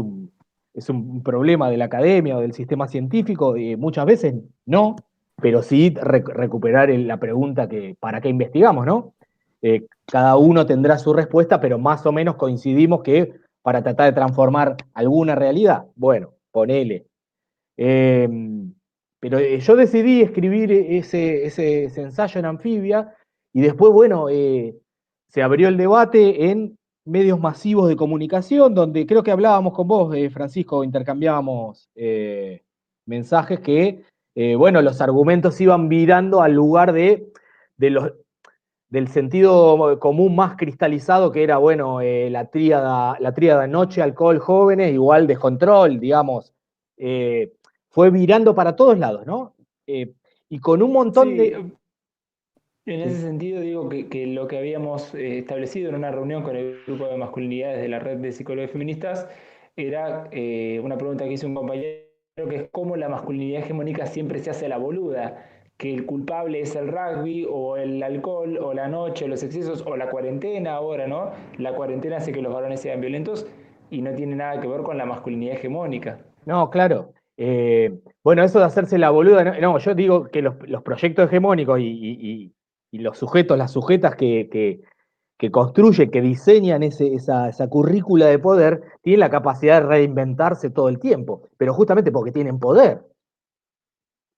un problema de la academia o del sistema científico, muchas veces no, pero sí recuperar la pregunta que ¿para qué investigamos, no? Cada uno tendrá su respuesta, pero más o menos coincidimos que para tratar de transformar alguna realidad, bueno, ponele. Eh, pero yo decidí escribir ese ensayo en Anfibia y después, bueno, se abrió el debate en medios masivos de comunicación, donde creo que hablábamos con vos, Francisco, intercambiábamos mensajes que, bueno, los argumentos iban virando al lugar de del sentido común más cristalizado, que era, bueno, la tríada noche, alcohol, jóvenes, igual descontrol, digamos. Fue virando para todos lados, ¿no? Y con un montón Sí, de... en ese Sí, sentido digo que lo que habíamos establecido en una reunión con el grupo de masculinidades de la red de psicólogos feministas era una pregunta que hizo un compañero que es cómo la masculinidad hegemónica siempre se hace la boluda, que el culpable es el rugby o el alcohol o la noche o los excesos o la cuarentena ahora, ¿no? La cuarentena hace que los varones sean violentos y no tiene nada que ver con la masculinidad hegemónica. no, claro. Bueno, eso de hacerse la boluda, no, no, yo digo que los proyectos hegemónicos y los sujetos, las sujetas que construyen, que diseñan esa currícula de poder, tienen la capacidad de reinventarse todo el tiempo, pero justamente porque tienen poder.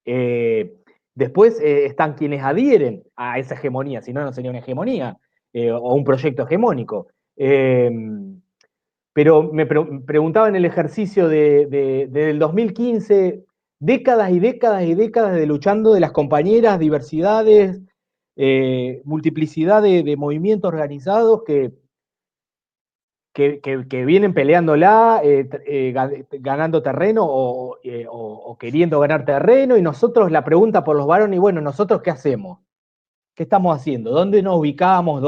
Eh, Después están quienes adhieren a esa hegemonía, si no, no sería una hegemonía o un proyecto hegemónico. Eh, pero preguntaba en el ejercicio del 2015, décadas y décadas y décadas de luchando de las compañeras, diversidades, multiplicidad de movimientos organizados que vienen peleándola, ganando terreno o queriendo ganar terreno, y nosotros la pregunta por los varones, y bueno, ¿nosotros qué hacemos? ¿Qué estamos haciendo? ¿Dónde nos ubicamos?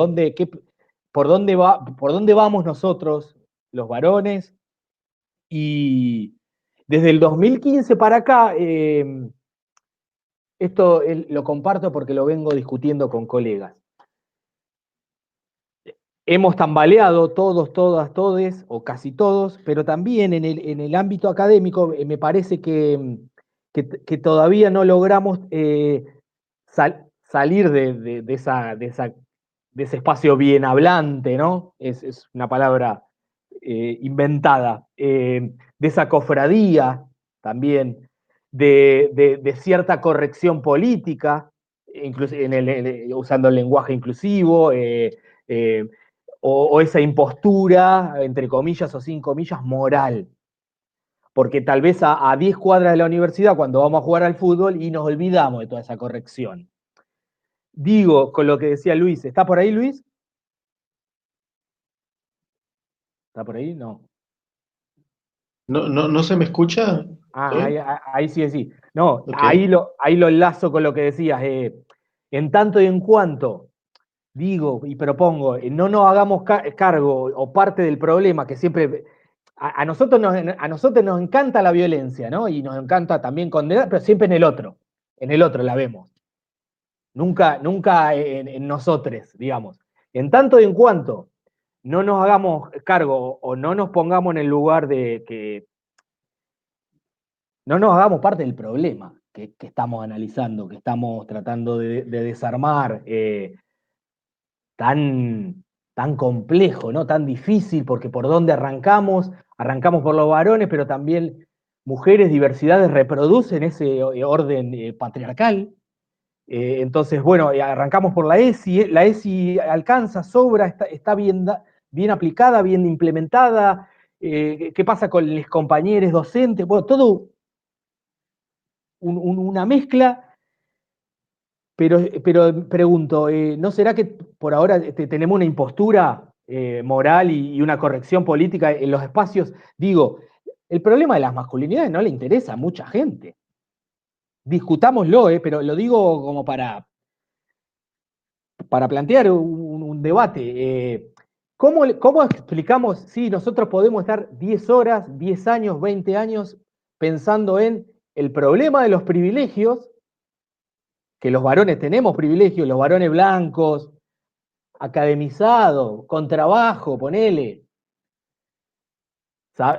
¿Por dónde vamos nosotros, los varones? Y desde el 2015 para acá, esto lo comparto porque lo vengo discutiendo con colegas. Hemos tambaleado todos, todas, todes, o casi todos, pero también en el ámbito académico me parece que todavía no logramos salir de ese espacio bien hablante, ¿no? Es una palabra inventada, de esa cofradía también, de cierta corrección política, incluso usando el lenguaje inclusivo, eh, o esa impostura, entre comillas o sin comillas, moral. Porque tal vez a 10 cuadras de la universidad, cuando vamos a jugar al fútbol, y nos olvidamos de toda esa corrección. Digo, con lo que decía Luis, ¿está por ahí, Luis? ¿Está por ahí? No. ¿no se me escucha? Ah, ¿Estoy? ahí sí, sí. No, Ok. ahí lo enlazo con lo que decías. En tanto y en cuanto digo y propongo, no nos hagamos cargo o parte del problema que siempre a nosotros nos encanta la violencia, ¿no? Y nos encanta también condenar, pero siempre en el otro la vemos. Nunca, nunca en nosotros, digamos. En tanto y en cuanto no nos hagamos cargo o no nos pongamos en el lugar de que no nos hagamos parte del problema, que estamos analizando, que estamos tratando de desarmar, tan complejo, ¿no? Tan difícil, porque por dónde arrancamos por los varones, pero también mujeres, diversidades reproducen ese orden patriarcal. Entonces, bueno, arrancamos por la ESI alcanza, sobra, está bien aplicada, bien implementada. ¿Qué pasa con los compañeros docentes? Bueno, todo una mezcla. Pero pregunto, ¿no será que por ahora tenemos una impostura moral y una corrección política en los espacios? Digo, el problema de las masculinidades no le interesa a mucha gente. Discutámoslo, pero lo digo como para plantear un debate. ¿Cómo explicamos si nosotros podemos estar 10 horas, 10 años, 20 años pensando en el problema de los privilegios, que los varones tenemos privilegios, los varones blancos, academizados, con trabajo, ponele.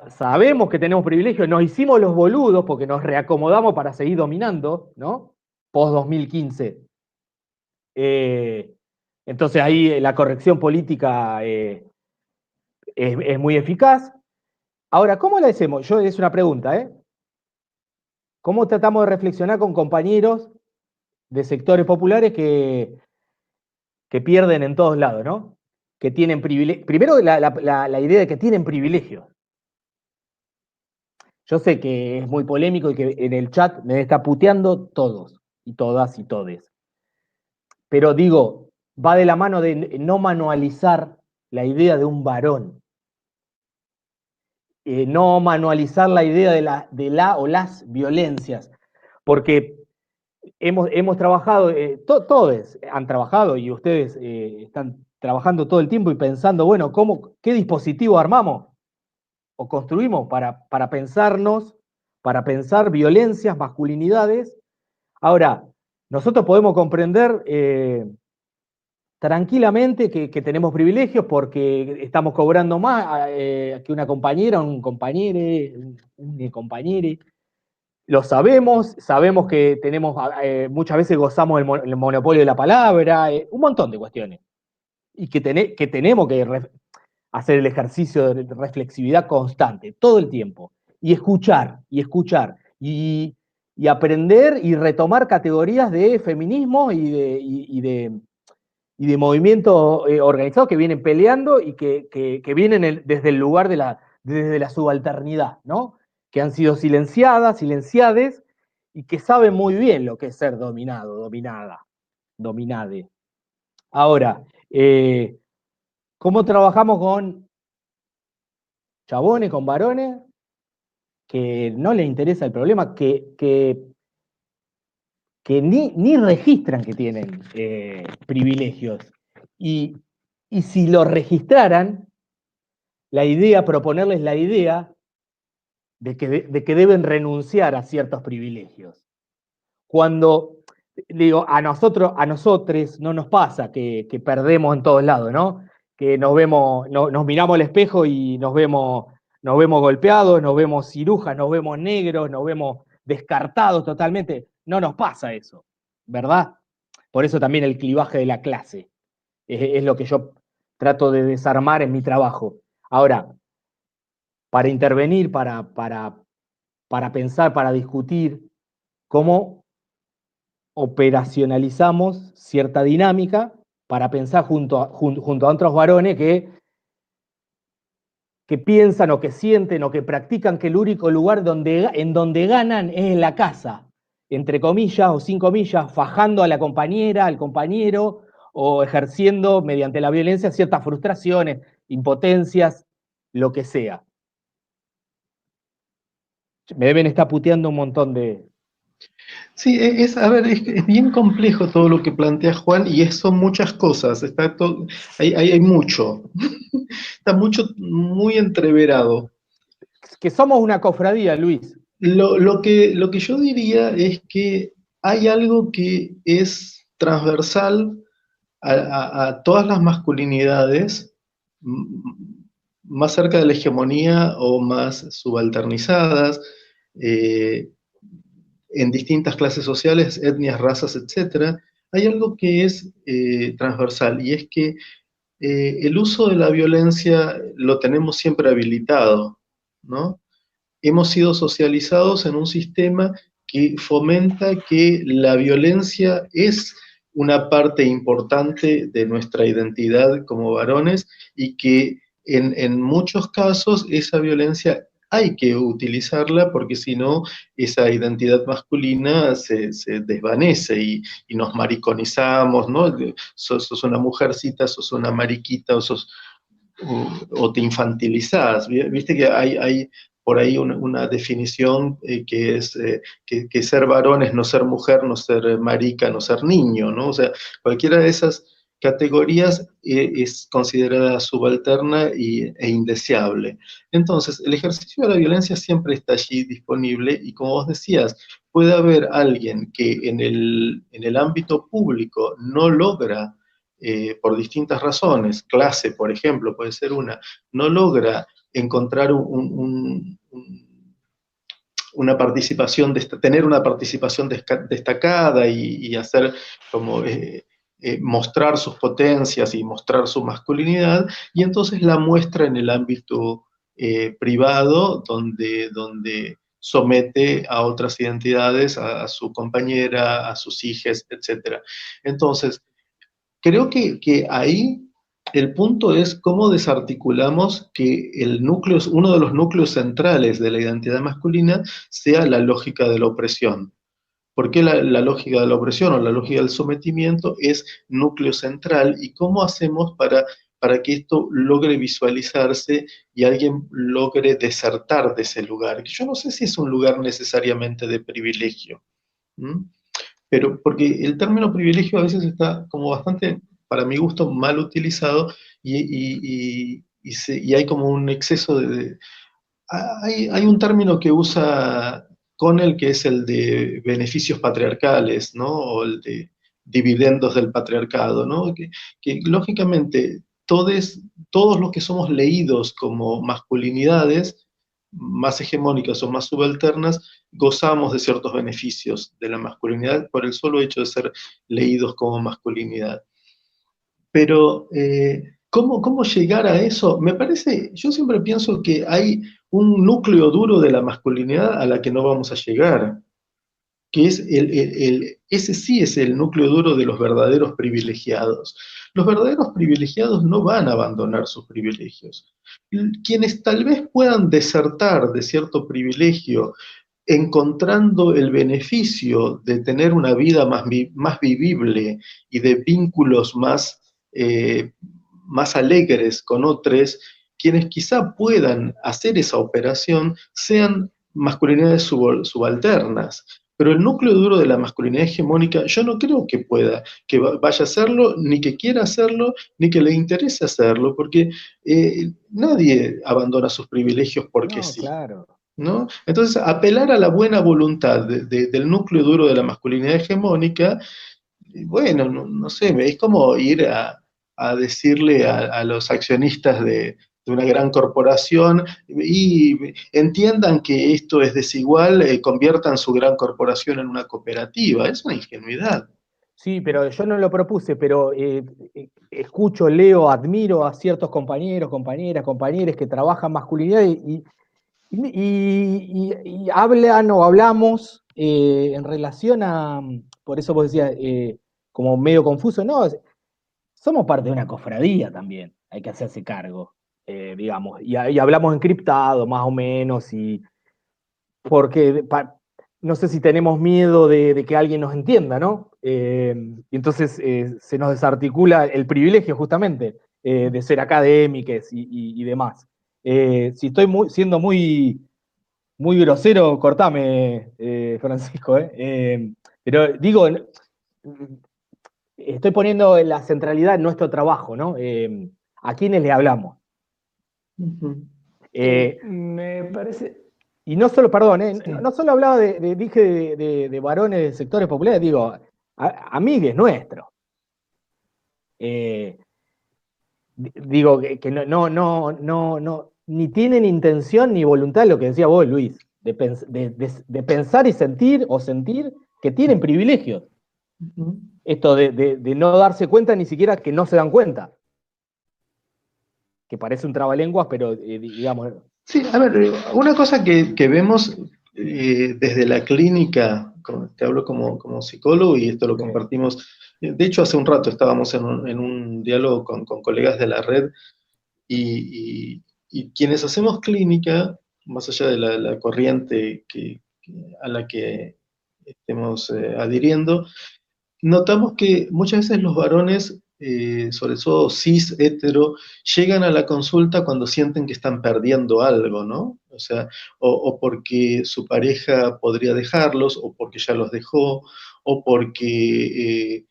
Sabemos que tenemos privilegios, nos hicimos los boludos porque nos reacomodamos para seguir dominando, ¿no? Post 2015. Entonces ahí la corrección política es muy eficaz. Ahora, ¿cómo la hacemos? Es una pregunta, ¿eh? ¿Cómo tratamos de reflexionar con compañeros de sectores populares que pierden en todos lados, ¿no? Que tienen privilegios. Primero, la idea de que tienen privilegios. Yo sé que es muy polémico y que en el chat me está puteando todos, y todas y todes. Pero digo, va de la mano de no manualizar la idea de un varón. No manualizar la idea de la o las violencias. Porque hemos trabajado, todos han trabajado y ustedes están trabajando todo el tiempo y pensando, bueno, ¿qué dispositivo armamos o construimos para pensarnos, para pensar violencias, masculinidades? Ahora, nosotros podemos comprender tranquilamente que tenemos privilegios porque estamos cobrando más que una compañera, un compañero, un compañero. Lo sabemos que tenemos, muchas veces gozamos el monopolio de la palabra, un montón de cuestiones. Y que tenemos que hacer el ejercicio de reflexividad constante, todo el tiempo. Y escuchar, y aprender y retomar categorías de feminismo y de movimientos organizados que vienen peleando y que vienen desde el lugar desde la subalternidad, ¿no? Que han sido silenciades, y que saben muy bien lo que es ser dominado, dominade. Ahora, ¿cómo trabajamos con chabones, con varones que no les interesa el problema, que ni registran que tienen privilegios? Y si lo registraran, proponerles la idea de que deben renunciar a ciertos privilegios. Cuando, digo, a nosotros no nos pasa que perdemos en todos lados, ¿no? Que nos miramos al espejo y nos vemos golpeados, nos vemos cirujas, nos vemos negros, nos vemos descartados totalmente. No nos pasa eso, ¿verdad? Por eso también el clivaje de la clase es lo que yo trato de desarmar en mi trabajo. Ahora, para intervenir, para pensar, para discutir cómo operacionalizamos cierta dinámica para pensar junto a otros varones que piensan o que sienten o que practican que el único lugar en donde ganan es en la casa, entre comillas o sin comillas, fajando a la compañera, al compañero, o ejerciendo mediante la violencia ciertas frustraciones, impotencias, lo que sea. Me deben estar puteando un montón de... Sí, a ver, es bien complejo todo lo que plantea Juan y son muchas cosas, hay mucho, está mucho, muy entreverado. Que somos una cofradía, Luis. Lo que yo diría es que hay algo que es transversal a todas las masculinidades, más cerca de la hegemonía o más subalternizadas, en distintas clases sociales, etnias, razas, etcétera, hay algo que es transversal, y es que el uso de la violencia lo tenemos siempre habilitado, ¿no? Hemos sido socializados en un sistema que fomenta que la violencia es una parte importante de nuestra identidad como varones y que en muchos casos esa violencia hay que utilizarla porque si no esa identidad masculina se desvanece y nos mariconizamos, ¿no? Sos una mujercita, sos una mariquita, o te infantilizás. Viste que hay por ahí una definición que es que ser varón es no ser mujer, no ser marica, no ser niño, ¿no? O sea, cualquiera de esas categorías es considerada subalterna e indeseable. Entonces, el ejercicio de la violencia siempre está allí disponible y como vos decías, puede haber alguien que en el ámbito público no logra por distintas razones, clase, por ejemplo, puede ser una, no logra encontrar una participación, tener una participación destacada y hacer como mostrar sus potencias y mostrar su masculinidad, y entonces la muestra en el ámbito privado, donde somete a otras identidades, a su compañera, a sus hijas, etc. Entonces, creo que ahí el punto es cómo desarticulamos que el núcleo, uno de los núcleos centrales de la identidad masculina sea la lógica de la opresión. ¿Por qué la lógica de la opresión o la lógica del sometimiento es núcleo central? ¿Y cómo hacemos para que esto logre visualizarse y alguien logre desertar de ese lugar? Que yo no sé si es un lugar necesariamente de privilegio. ¿Mm? Pero porque el término privilegio a veces está como bastante, para mi gusto, mal utilizado y hay como un exceso hay un término que usa Connell que es el de beneficios patriarcales, ¿no? O el de dividendos del patriarcado, ¿no? Que lógicamente todos los que somos leídos como masculinidades más hegemónicas o más subalternas, gozamos de ciertos beneficios de la masculinidad por el solo hecho de ser leídos como masculinidad. Pero, ¿cómo llegar a eso? Me parece, yo siempre pienso que hay un núcleo duro de la masculinidad a la que no vamos a llegar, que es ese sí es el núcleo duro de los verdaderos privilegiados. Los verdaderos privilegiados no van a abandonar sus privilegios. Quienes tal vez puedan desertar de cierto privilegio, encontrando el beneficio de tener una vida más vivible y de vínculos más alegres con otros, quienes quizá puedan hacer esa operación sean masculinidades subalternas. Pero el núcleo duro de la masculinidad hegemónica, yo no creo que pueda, que vaya a hacerlo, ni que quiera hacerlo, ni que le interese hacerlo, porque nadie abandona sus privilegios porque No, sí. claro. ¿No? Entonces, apelar a la buena voluntad del núcleo duro de la masculinidad hegemónica, bueno, no sé, es como ir a decirle a los accionistas de una gran corporación y entiendan que esto es desigual, conviertan su gran corporación en una cooperativa. Es una ingenuidad. Sí, pero yo no lo propuse, pero escucho, leo, admiro a ciertos compañeros, compañeras, compañeros que trabajan masculinidad y hablan o hablamos en relación a, por eso vos decías, como medio confuso, no, somos parte de una cofradía también, hay que hacerse cargo, digamos, y hablamos encriptado más o menos, y porque no sé si tenemos miedo de que alguien nos entienda, ¿no? Y entonces se nos desarticula el privilegio justamente de ser académicos y demás. Si estoy siendo muy grosero, cortame, Francisco. Pero digo, estoy poniendo la centralidad en nuestro trabajo, ¿no? ¿A quiénes le hablamos? Ujú. Me parece, Y no solo, perdón, sí. no solo hablaba dije de varones de sectores populares, digo, amigues nuestros. Eh, digo que no, ni tienen intención ni voluntad, lo que decía vos, Luis, de pensar y sentir o sentir que tienen privilegios. Esto de no darse cuenta ni siquiera que no se dan cuenta. Que parece un trabalenguas, pero digamos... Sí, a ver, una cosa que vemos desde la clínica, te hablo como psicólogo y esto lo compartimos, de hecho hace un rato estábamos en un diálogo con colegas de la red y quienes hacemos clínica, más allá de la corriente a la que estemos adhiriendo, notamos que muchas veces los varones, sobre todo cis, hetero, llegan a la consulta cuando sienten que están perdiendo algo, ¿no? O sea, o porque su pareja podría dejarlos, o porque ya los dejó, o porque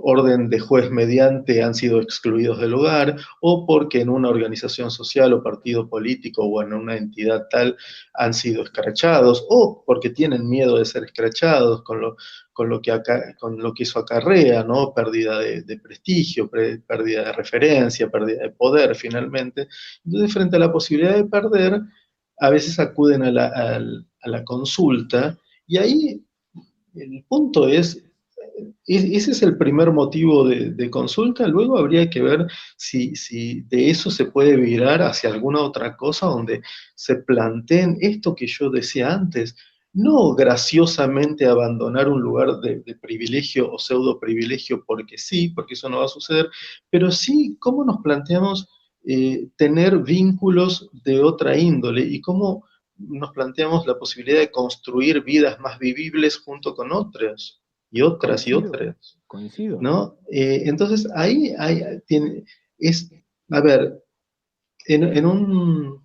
orden de juez mediante han sido excluidos del hogar, o porque en una organización social o partido político o en una entidad tal han sido escrachados, o porque tienen miedo de ser escrachados con lo que eso acarrea, ¿no? Pérdida de prestigio, pérdida de referencia, pérdida de poder finalmente. Entonces, frente a la posibilidad de perder, a veces acuden a la consulta y ahí el punto ese es el primer motivo de consulta, luego habría que ver si de eso se puede virar hacia alguna otra cosa donde se planteen esto que yo decía antes, no graciosamente abandonar un lugar de privilegio o pseudo privilegio porque sí, porque eso no va a suceder, pero sí cómo nos planteamos tener vínculos de otra índole y cómo nos planteamos la posibilidad de construir vidas más vivibles junto con otras y otras y otras, Coincido. ¿no? Entonces ahí a ver, en un,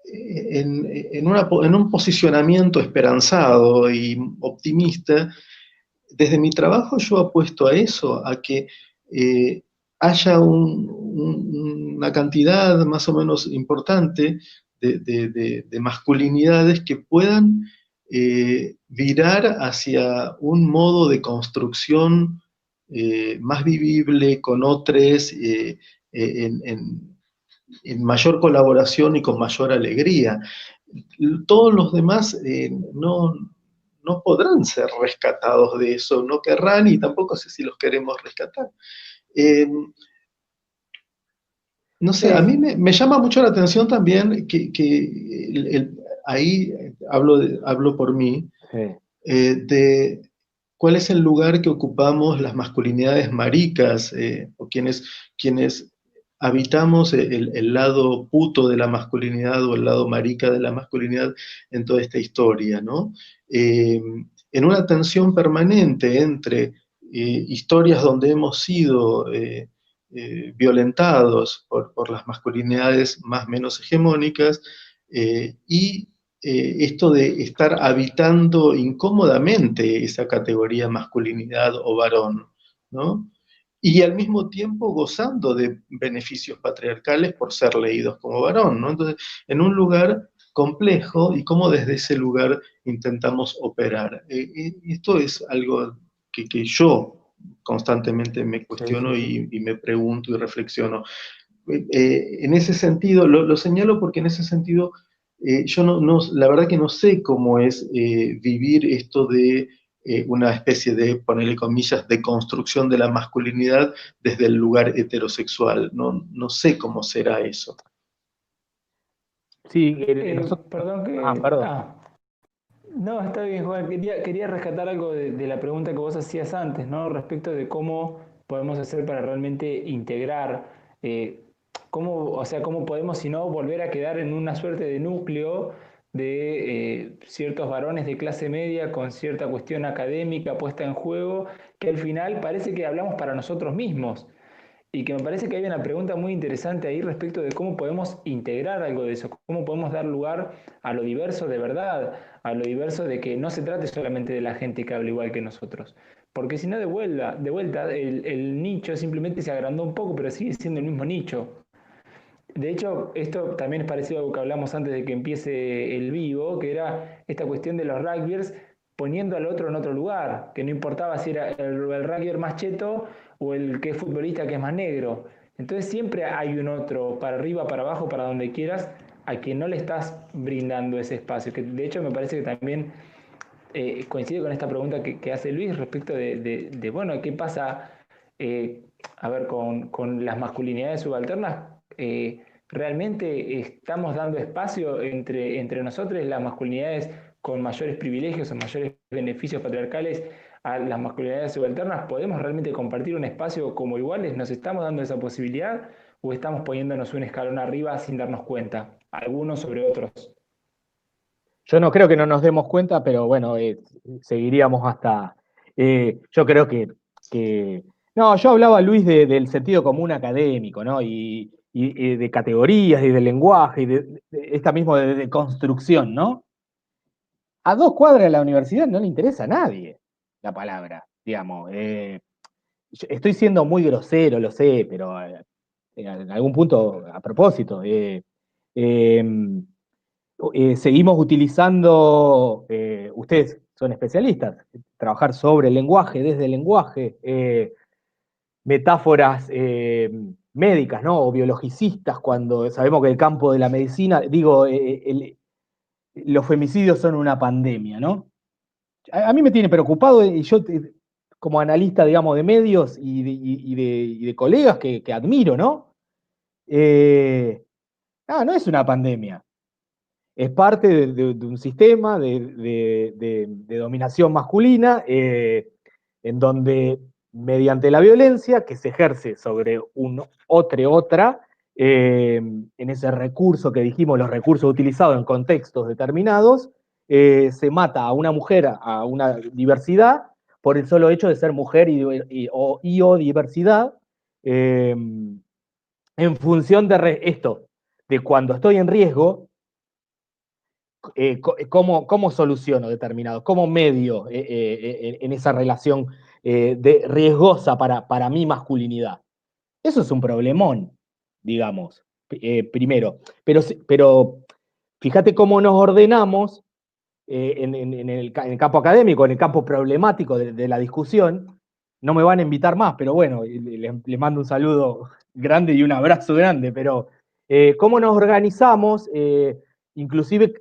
en un posicionamiento esperanzado y optimista, desde mi trabajo yo apuesto a eso, a que haya una cantidad más o menos importante de masculinidades que puedan virar hacia un modo de construcción más vivible con otros en mayor colaboración y con mayor alegría. Todos los demás no podrán ser rescatados de eso, no querrán y tampoco sé si los queremos rescatar. No sé, a mí me llama mucho la atención también que ahí hablo por mí, de cuál es el lugar que ocupamos las masculinidades maricas, o quienes habitamos el lado puto de la masculinidad o el lado marica de la masculinidad en toda esta historia, ¿no? En una tensión permanente entre historias donde hemos sido violentados por las masculinidades más o menos hegemónicas y esto de estar habitando incómodamente esa categoría masculinidad o varón, ¿no? Y al mismo tiempo gozando de beneficios patriarcales por ser leídos como varón, ¿no? Entonces, en un lugar complejo y cómo desde ese lugar intentamos operar. Esto es algo que yo constantemente me cuestiono y me pregunto y reflexiono. En ese sentido, lo señalo porque en ese sentido yo la verdad que no sé cómo es vivir esto de una especie de, ponerle comillas, de construcción de la masculinidad desde el lugar heterosexual. No sé cómo será eso. Sí, Perdón que... perdón. No, está bien, Juan. Quería rescatar algo de la pregunta que vos hacías antes, ¿no? Respecto de cómo podemos hacer para realmente integrar, o sea, cómo podemos, si no, volver a quedar en una suerte de núcleo de ciertos varones de clase media con cierta cuestión académica puesta en juego, que al final parece que hablamos para nosotros mismos. Y que me parece que hay una pregunta muy interesante ahí respecto de cómo podemos integrar algo de eso, cómo podemos dar lugar a lo diverso de verdad, a lo diverso de que no se trate solamente de la gente que habla igual que nosotros. Porque si no, de vuelta el nicho simplemente se agrandó un poco, pero sigue siendo el mismo nicho. De hecho, esto también es parecido a lo que hablamos antes de que empiece el vivo, que era esta cuestión de los rugbyers poniendo al otro en otro lugar, que no importaba si era el rugbyer más cheto o el que es futbolista que es más negro. Entonces siempre hay un otro, para arriba, para abajo, para donde quieras, a que no le estás brindando ese espacio. Que de hecho me parece que también coincide con esta pregunta que hace Luis respecto bueno, ¿qué pasa, a ver, con las masculinidades subalternas? ¿Realmente estamos dando espacio entre nosotros, las masculinidades con mayores privilegios o mayores beneficios patriarcales, a las masculinidades subalternas? ¿Podemos realmente compartir un espacio como iguales? ¿Nos estamos dando esa posibilidad o estamos poniéndonos un escalón arriba sin darnos cuenta, algunos sobre otros? Yo no creo que no nos demos cuenta, pero bueno, seguiríamos hasta... yo creo que... No, yo hablaba, Luis, del sentido común académico, ¿no? Y de categorías y de lenguaje y de esta misma de construcción, ¿no? A 2 cuadras de la universidad no le interesa a nadie la palabra, digamos. Estoy siendo muy grosero, lo sé, pero en algún punto, a propósito, eh, seguimos utilizando, ustedes son especialistas, trabajar sobre el lenguaje, desde el lenguaje, metáforas médicas, ¿no? O biologicistas, cuando sabemos que el campo de la medicina, digo, los femicidios son una pandemia, ¿no? A mí me tiene preocupado y yo, como analista, digamos, de medios y de colegas que admiro, ¿no? No es una pandemia. Es parte de un sistema de dominación masculina en donde mediante la violencia que se ejerce sobre un otro otra, en ese recurso que dijimos, los recursos utilizados en contextos determinados, se mata a una mujer, a una diversidad, por el solo hecho de ser mujer o diversidad, en función de esto, de cuando estoy en riesgo, cómo soluciono determinado, cómo medio en esa relación riesgosa para mi masculinidad. Eso es un problemón, digamos, primero. Pero fíjate cómo nos ordenamos en el campo académico, en el campo problemático de la discusión. No me van a invitar más, pero bueno, les mando un saludo grande y un abrazo grande, pero cómo nos organizamos, inclusive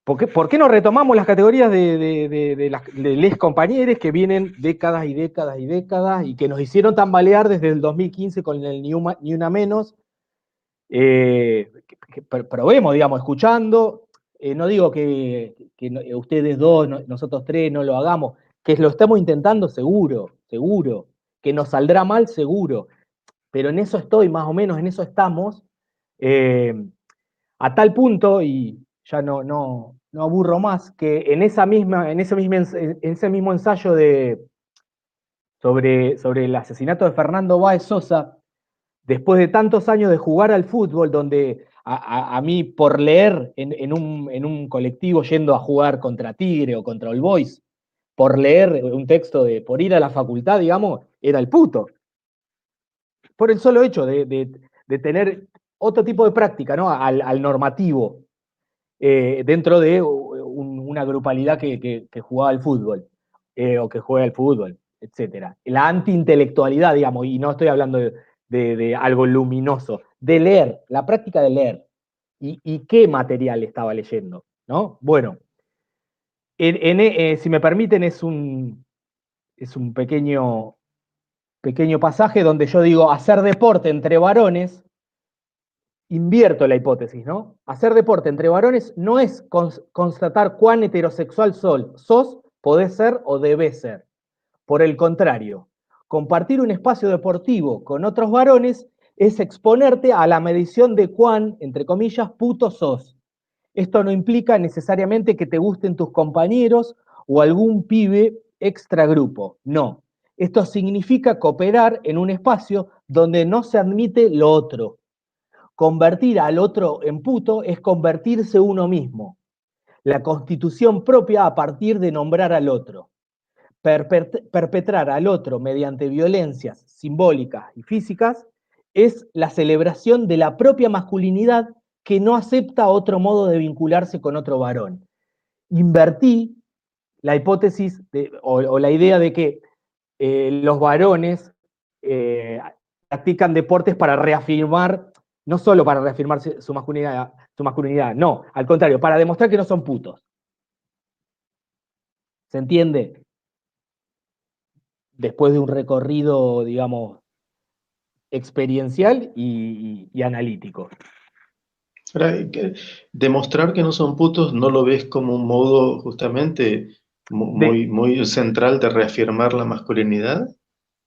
¿por qué no retomamos las categorías de les compañeros que vienen décadas y décadas y décadas y que nos hicieron tambalear desde el 2015 con el Ni Una Menos? Probemos, digamos, escuchando. No digo que ustedes dos, nosotros tres no lo hagamos, que lo estamos intentando seguro, seguro, que nos saldrá mal seguro, pero en eso estoy, más o menos, en eso estamos. Eh, a tal punto, y ya no aburro más, que en ese mismo ensayo sobre el asesinato de Fernando Báez Sosa, después de tantos años de jugar al fútbol, donde a mí por leer en un colectivo yendo a jugar contra Tigre o contra All Boys, por leer un texto por ir a la facultad, digamos, era el puto. Por el solo hecho de tener otro tipo de práctica, ¿no? Al normativo, dentro de una grupalidad que jugaba al fútbol, o que juega al fútbol, etc. La antiintelectualidad, digamos, y no estoy hablando de algo luminoso, de leer, la práctica de leer. ¿Y qué material estaba leyendo? ¿No? Bueno, si me permiten, es un pequeño pasaje donde yo digo, hacer deporte entre varones, invierto la hipótesis, ¿no? Hacer deporte entre varones no es constatar cuán heterosexual sos, podés ser o debés ser. Por el contrario, compartir un espacio deportivo con otros varones es exponerte a la medición de cuán, entre comillas, puto sos. Esto no implica necesariamente que te gusten tus compañeros o algún pibe extragrupo, no. Esto significa cooperar en un espacio donde no se admite lo otro. Convertir al otro en puto es convertirse uno mismo. La constitución propia a partir de nombrar al otro. Perpetrar al otro mediante violencias simbólicas y físicas es la celebración de la propia masculinidad que no acepta otro modo de vincularse con otro varón. Invertí la hipótesis o la idea de que los varones practican deportes para reafirmar No solo para reafirmar su masculinidad, no, al contrario, para demostrar que no son putos. ¿Se entiende? Después de un recorrido, digamos, experiencial y analítico. Ahora, demostrar que no son putos, ¿no lo ves como un modo justamente muy, muy central de reafirmar la masculinidad?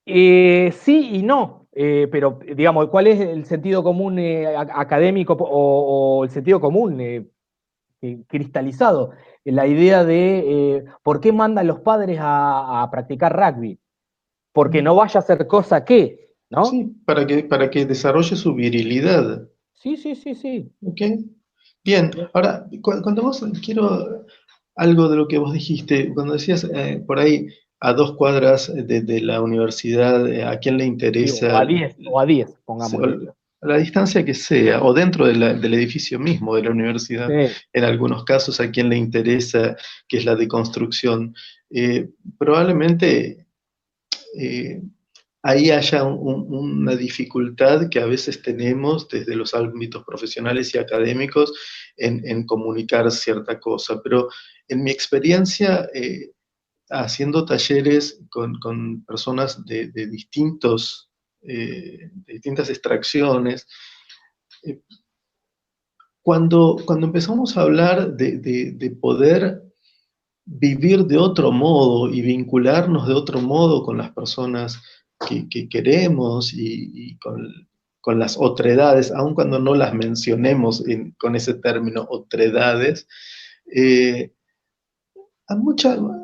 Sí y no, pero digamos, ¿cuál es el sentido común académico o el sentido común cristalizado? La idea de ¿por qué mandan los padres a practicar rugby? Porque no vaya a hacer cosa que, ¿no? Sí, para que desarrolle su virilidad. Sí, sí, sí, sí. ¿Ok? Bien, ahora, cuando vos quiero algo de lo que vos dijiste, cuando decías por ahí a 2 cuadras de la universidad, ¿a quién le Sí, interesa o a 10, o pongámosle. la distancia que sea, o dentro de del edificio mismo de la universidad, Sí. en algunos casos a quién le interesa, que es la deconstrucción? Probablemente eh, ahí haya una dificultad que a veces tenemos desde los ámbitos profesionales y académicos en comunicar cierta cosa, pero en mi experiencia, haciendo talleres con personas de distintos, de distintas extracciones, eh, cuando empezamos a hablar de poder vivir de otro modo y vincularnos de otro modo con las personas que queremos y con las otredades, aun cuando no las mencionemos con ese término otredades, eh, a,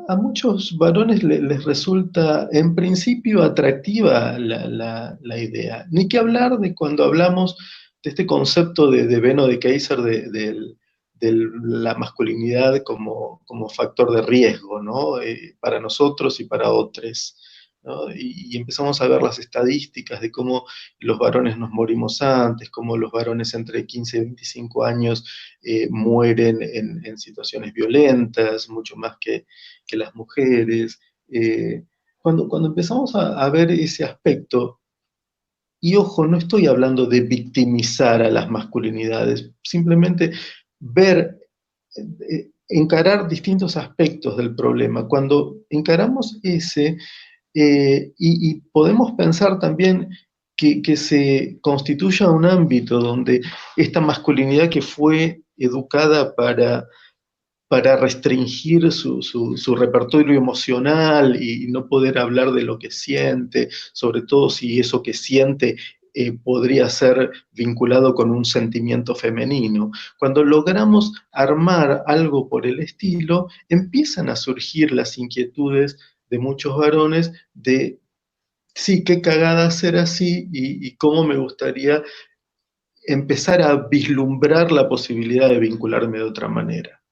a muchos varones les resulta en principio atractiva la idea. Ni que hablar de cuando hablamos de este concepto de Beno de Kaiser de la masculinidad como factor de riesgo, ¿no? Para nosotros y para otros, ¿no? Y empezamos a ver las estadísticas de cómo los varones nos morimos antes, cómo los varones entre 15 y 25 años mueren en situaciones violentas, mucho más que las mujeres. Cuando empezamos a ver ese aspecto, y ojo, no estoy hablando de victimizar a las masculinidades, simplemente ver, encarar distintos aspectos del problema. Cuando encaramos ese, y podemos pensar también que se constituya un ámbito donde esta masculinidad que fue educada para restringir su repertorio emocional y no poder hablar de lo que siente, sobre todo si eso que siente podría ser vinculado con un sentimiento femenino. Cuando logramos armar algo por el estilo, empiezan a surgir las inquietudes de muchos varones de, sí, qué cagada ser así y cómo me gustaría empezar a vislumbrar la posibilidad de vincularme de otra manera.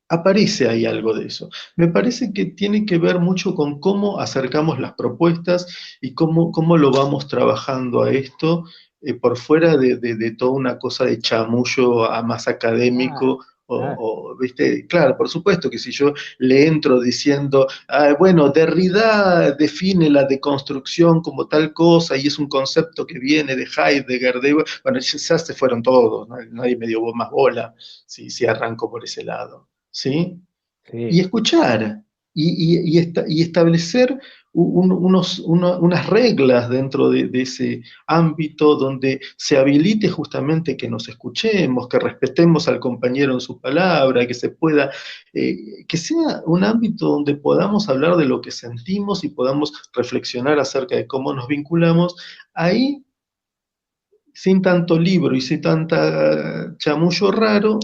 Aparece ahí algo de eso. Me parece que tiene que ver mucho con cómo acercamos las propuestas y cómo lo vamos trabajando a esto por fuera de toda una cosa de chamullo a más Ah, académico. ah. ¿Viste? Claro, por supuesto que si yo le entro diciendo, bueno, Derrida define la deconstrucción como tal cosa y es un concepto que viene de Heidegger, bueno, ya se fueron todos, ¿no? Nadie me dio más bola si arranco por ese lado. ¿Sí? Y Sí. escuchar y establecer unas reglas dentro de ese ámbito donde se habilite justamente que nos escuchemos, que respetemos al compañero en su palabra, que se pueda, que sea un ámbito donde podamos hablar de lo que sentimos y podamos reflexionar acerca de cómo nos vinculamos. Ahí, sin tanto libro y sin tanta chamullo raro,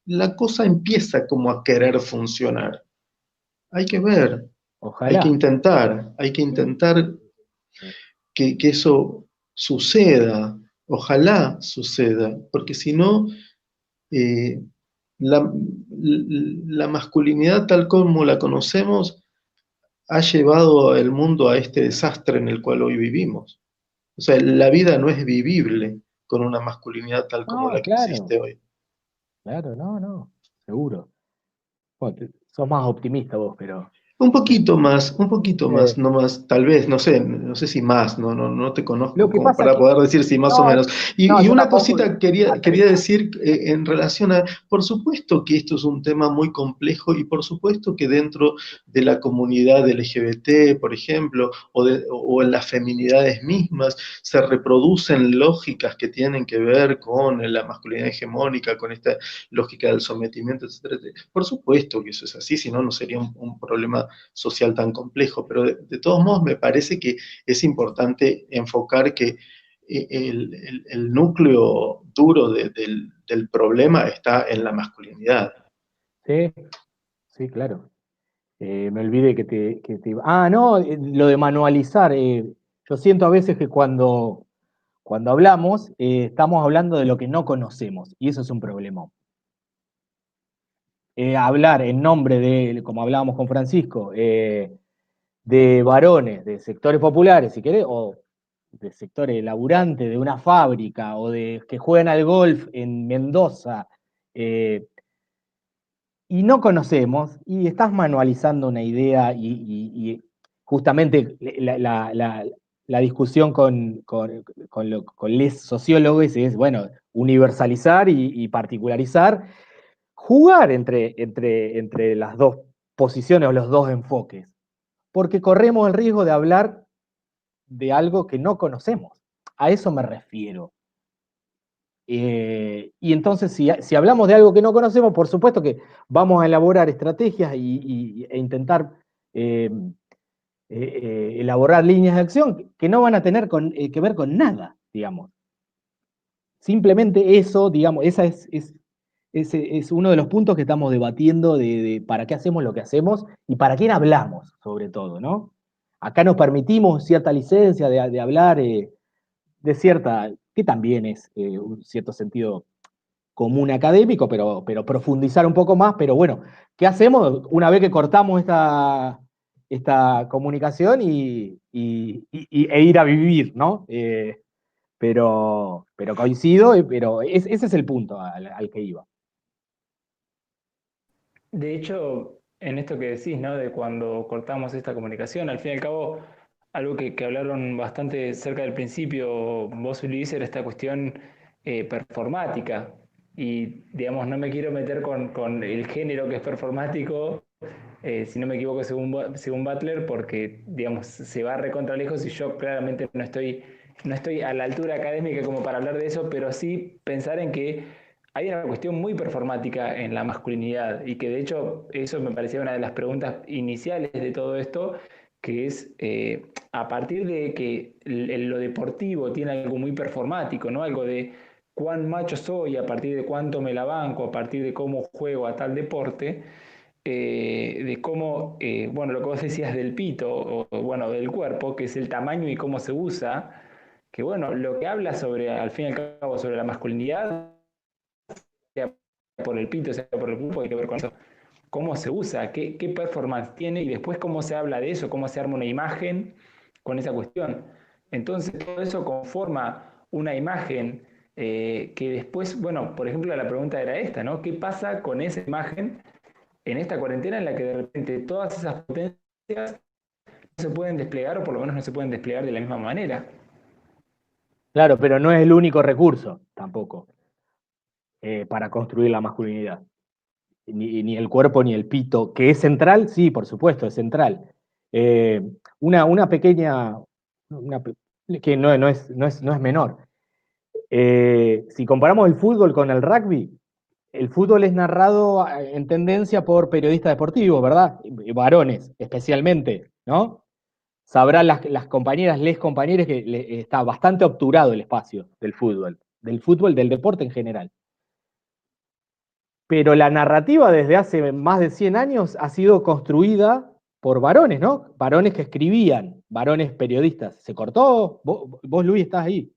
la cosa empieza como a querer funcionar. Hay que ver, Ojalá. hay que intentar que eso suceda, ojalá suceda, porque si no, eh, la, la masculinidad tal como la conocemos ha llevado el mundo a este desastre en el cual hoy vivimos. O sea, la vida no es vivible con una masculinidad tal como No, la que claro, existe hoy. claro, no, no, seguro. Bueno, sos más optimista vos, pero. Un poquito más, Eh, no más, tal vez, no sé si más, no te lo conozco que como pasa para que, poder decir si más o no, menos. no, Y yo una tampoco, cosita quería Patricia. decir en relación a, por supuesto que esto es un tema muy complejo y por supuesto que dentro de la comunidad LGBT, por ejemplo, o en las feminidades mismas, se reproducen lógicas que tienen que ver con la masculinidad hegemónica, con esta lógica del sometimiento, etcétera, etcétera. Por supuesto que eso es así, si no, no sería un problema social tan complejo, pero de todos modos me parece que es importante enfocar que el núcleo duro del problema está en la masculinidad. Sí, sí, claro. Me olvidé Ah, no, lo de manualizar. Yo siento a veces que cuando hablamos, estamos hablando de lo que no conocemos, y eso es un problema. Hablar en nombre de, como hablábamos con Francisco, de varones, de sectores populares, si querés, o de sectores laburantes de una fábrica, o de que juegan al golf en Mendoza, eh, y no conocemos, y estás manualizando una idea, y justamente la discusión con les sociólogos es, bueno, universalizar y particularizar, jugar entre las dos posiciones o los dos enfoques, porque corremos el riesgo de hablar de algo que no conocemos. A eso me refiero. Y entonces, si hablamos de algo que no conocemos, por supuesto que vamos a elaborar estrategias e intentar eh, elaborar líneas de acción que no van a tener que ver con nada, digamos. Simplemente eso, digamos, ese es uno de los puntos que estamos debatiendo de para qué hacemos lo que hacemos y para quién hablamos, sobre todo, ¿no? Acá nos permitimos cierta licencia de hablar de cierta, que también es un cierto sentido común académico, pero profundizar un poco más, pero bueno, ¿qué hacemos una vez que cortamos esta comunicación e ir a vivir, ¿no? Pero coincido, pero ese es el punto al que iba. De hecho, en esto que decís, ¿no? De cuando cortamos esta comunicación, al fin y al cabo, algo que hablaron bastante cerca del principio, vos y Luis, era esta cuestión performática. Y, digamos, no me quiero meter con el género que es performático, si no me equivoco, según Butler, porque, digamos, se va recontra lejos y yo claramente no estoy a la altura académica como para hablar de eso, pero sí pensar en que hay una cuestión muy performática en la masculinidad y que de hecho eso me parecía una de las preguntas iniciales de todo esto, que es a partir de que lo deportivo tiene algo muy performático, ¿no? Algo de cuán macho soy, a partir de cuánto me la banco, a partir de cómo juego a tal deporte, de cómo, bueno, lo que vos decías del pito, o bueno, del cuerpo, que es el tamaño y cómo se usa, que bueno, lo que habla sobre, al fin y al cabo, sobre la masculinidad, sea por el pito, sea por el cuerpo, hay que ver con eso. Cómo se usa, qué performance tiene y después cómo se habla de eso, cómo se arma una imagen con esa cuestión. Entonces todo eso conforma una imagen que después, bueno, por ejemplo la pregunta era esta, ¿no? ¿Qué pasa con esa imagen en esta cuarentena en la que de repente todas esas potencias no se pueden desplegar o por lo menos no se pueden desplegar de la misma manera? Claro, pero no es el único recurso tampoco para construir la masculinidad. Ni el cuerpo ni el pito, que es central, sí, por supuesto, es central. Eh, una pequeña, una que no es menor. Si comparamos el fútbol con el rugby, el fútbol es narrado en tendencia por periodistas deportivos, ¿verdad? Varones, especialmente, ¿no? Sabrán las compañeras, les compañeros que está bastante obturado el espacio del fútbol, del deporte en general. Pero la narrativa desde hace más de 100 años ha sido construida por varones, ¿no? Varones que escribían, varones periodistas. ¿Se cortó? Vos Luis, estás ahí.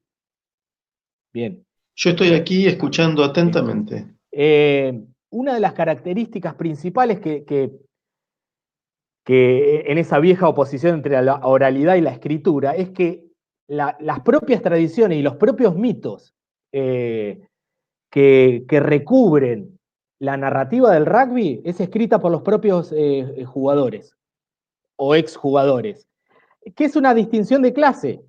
Bien, Yo estoy aquí escuchando bien. atentamente. Una de las características principales que en esa vieja oposición entre la oralidad y la escritura es que las propias tradiciones y los propios mitos eh, que recubren la narrativa del rugby es escrita por los propios jugadores. o exjugadores. ¿Qué es una distinción de clase?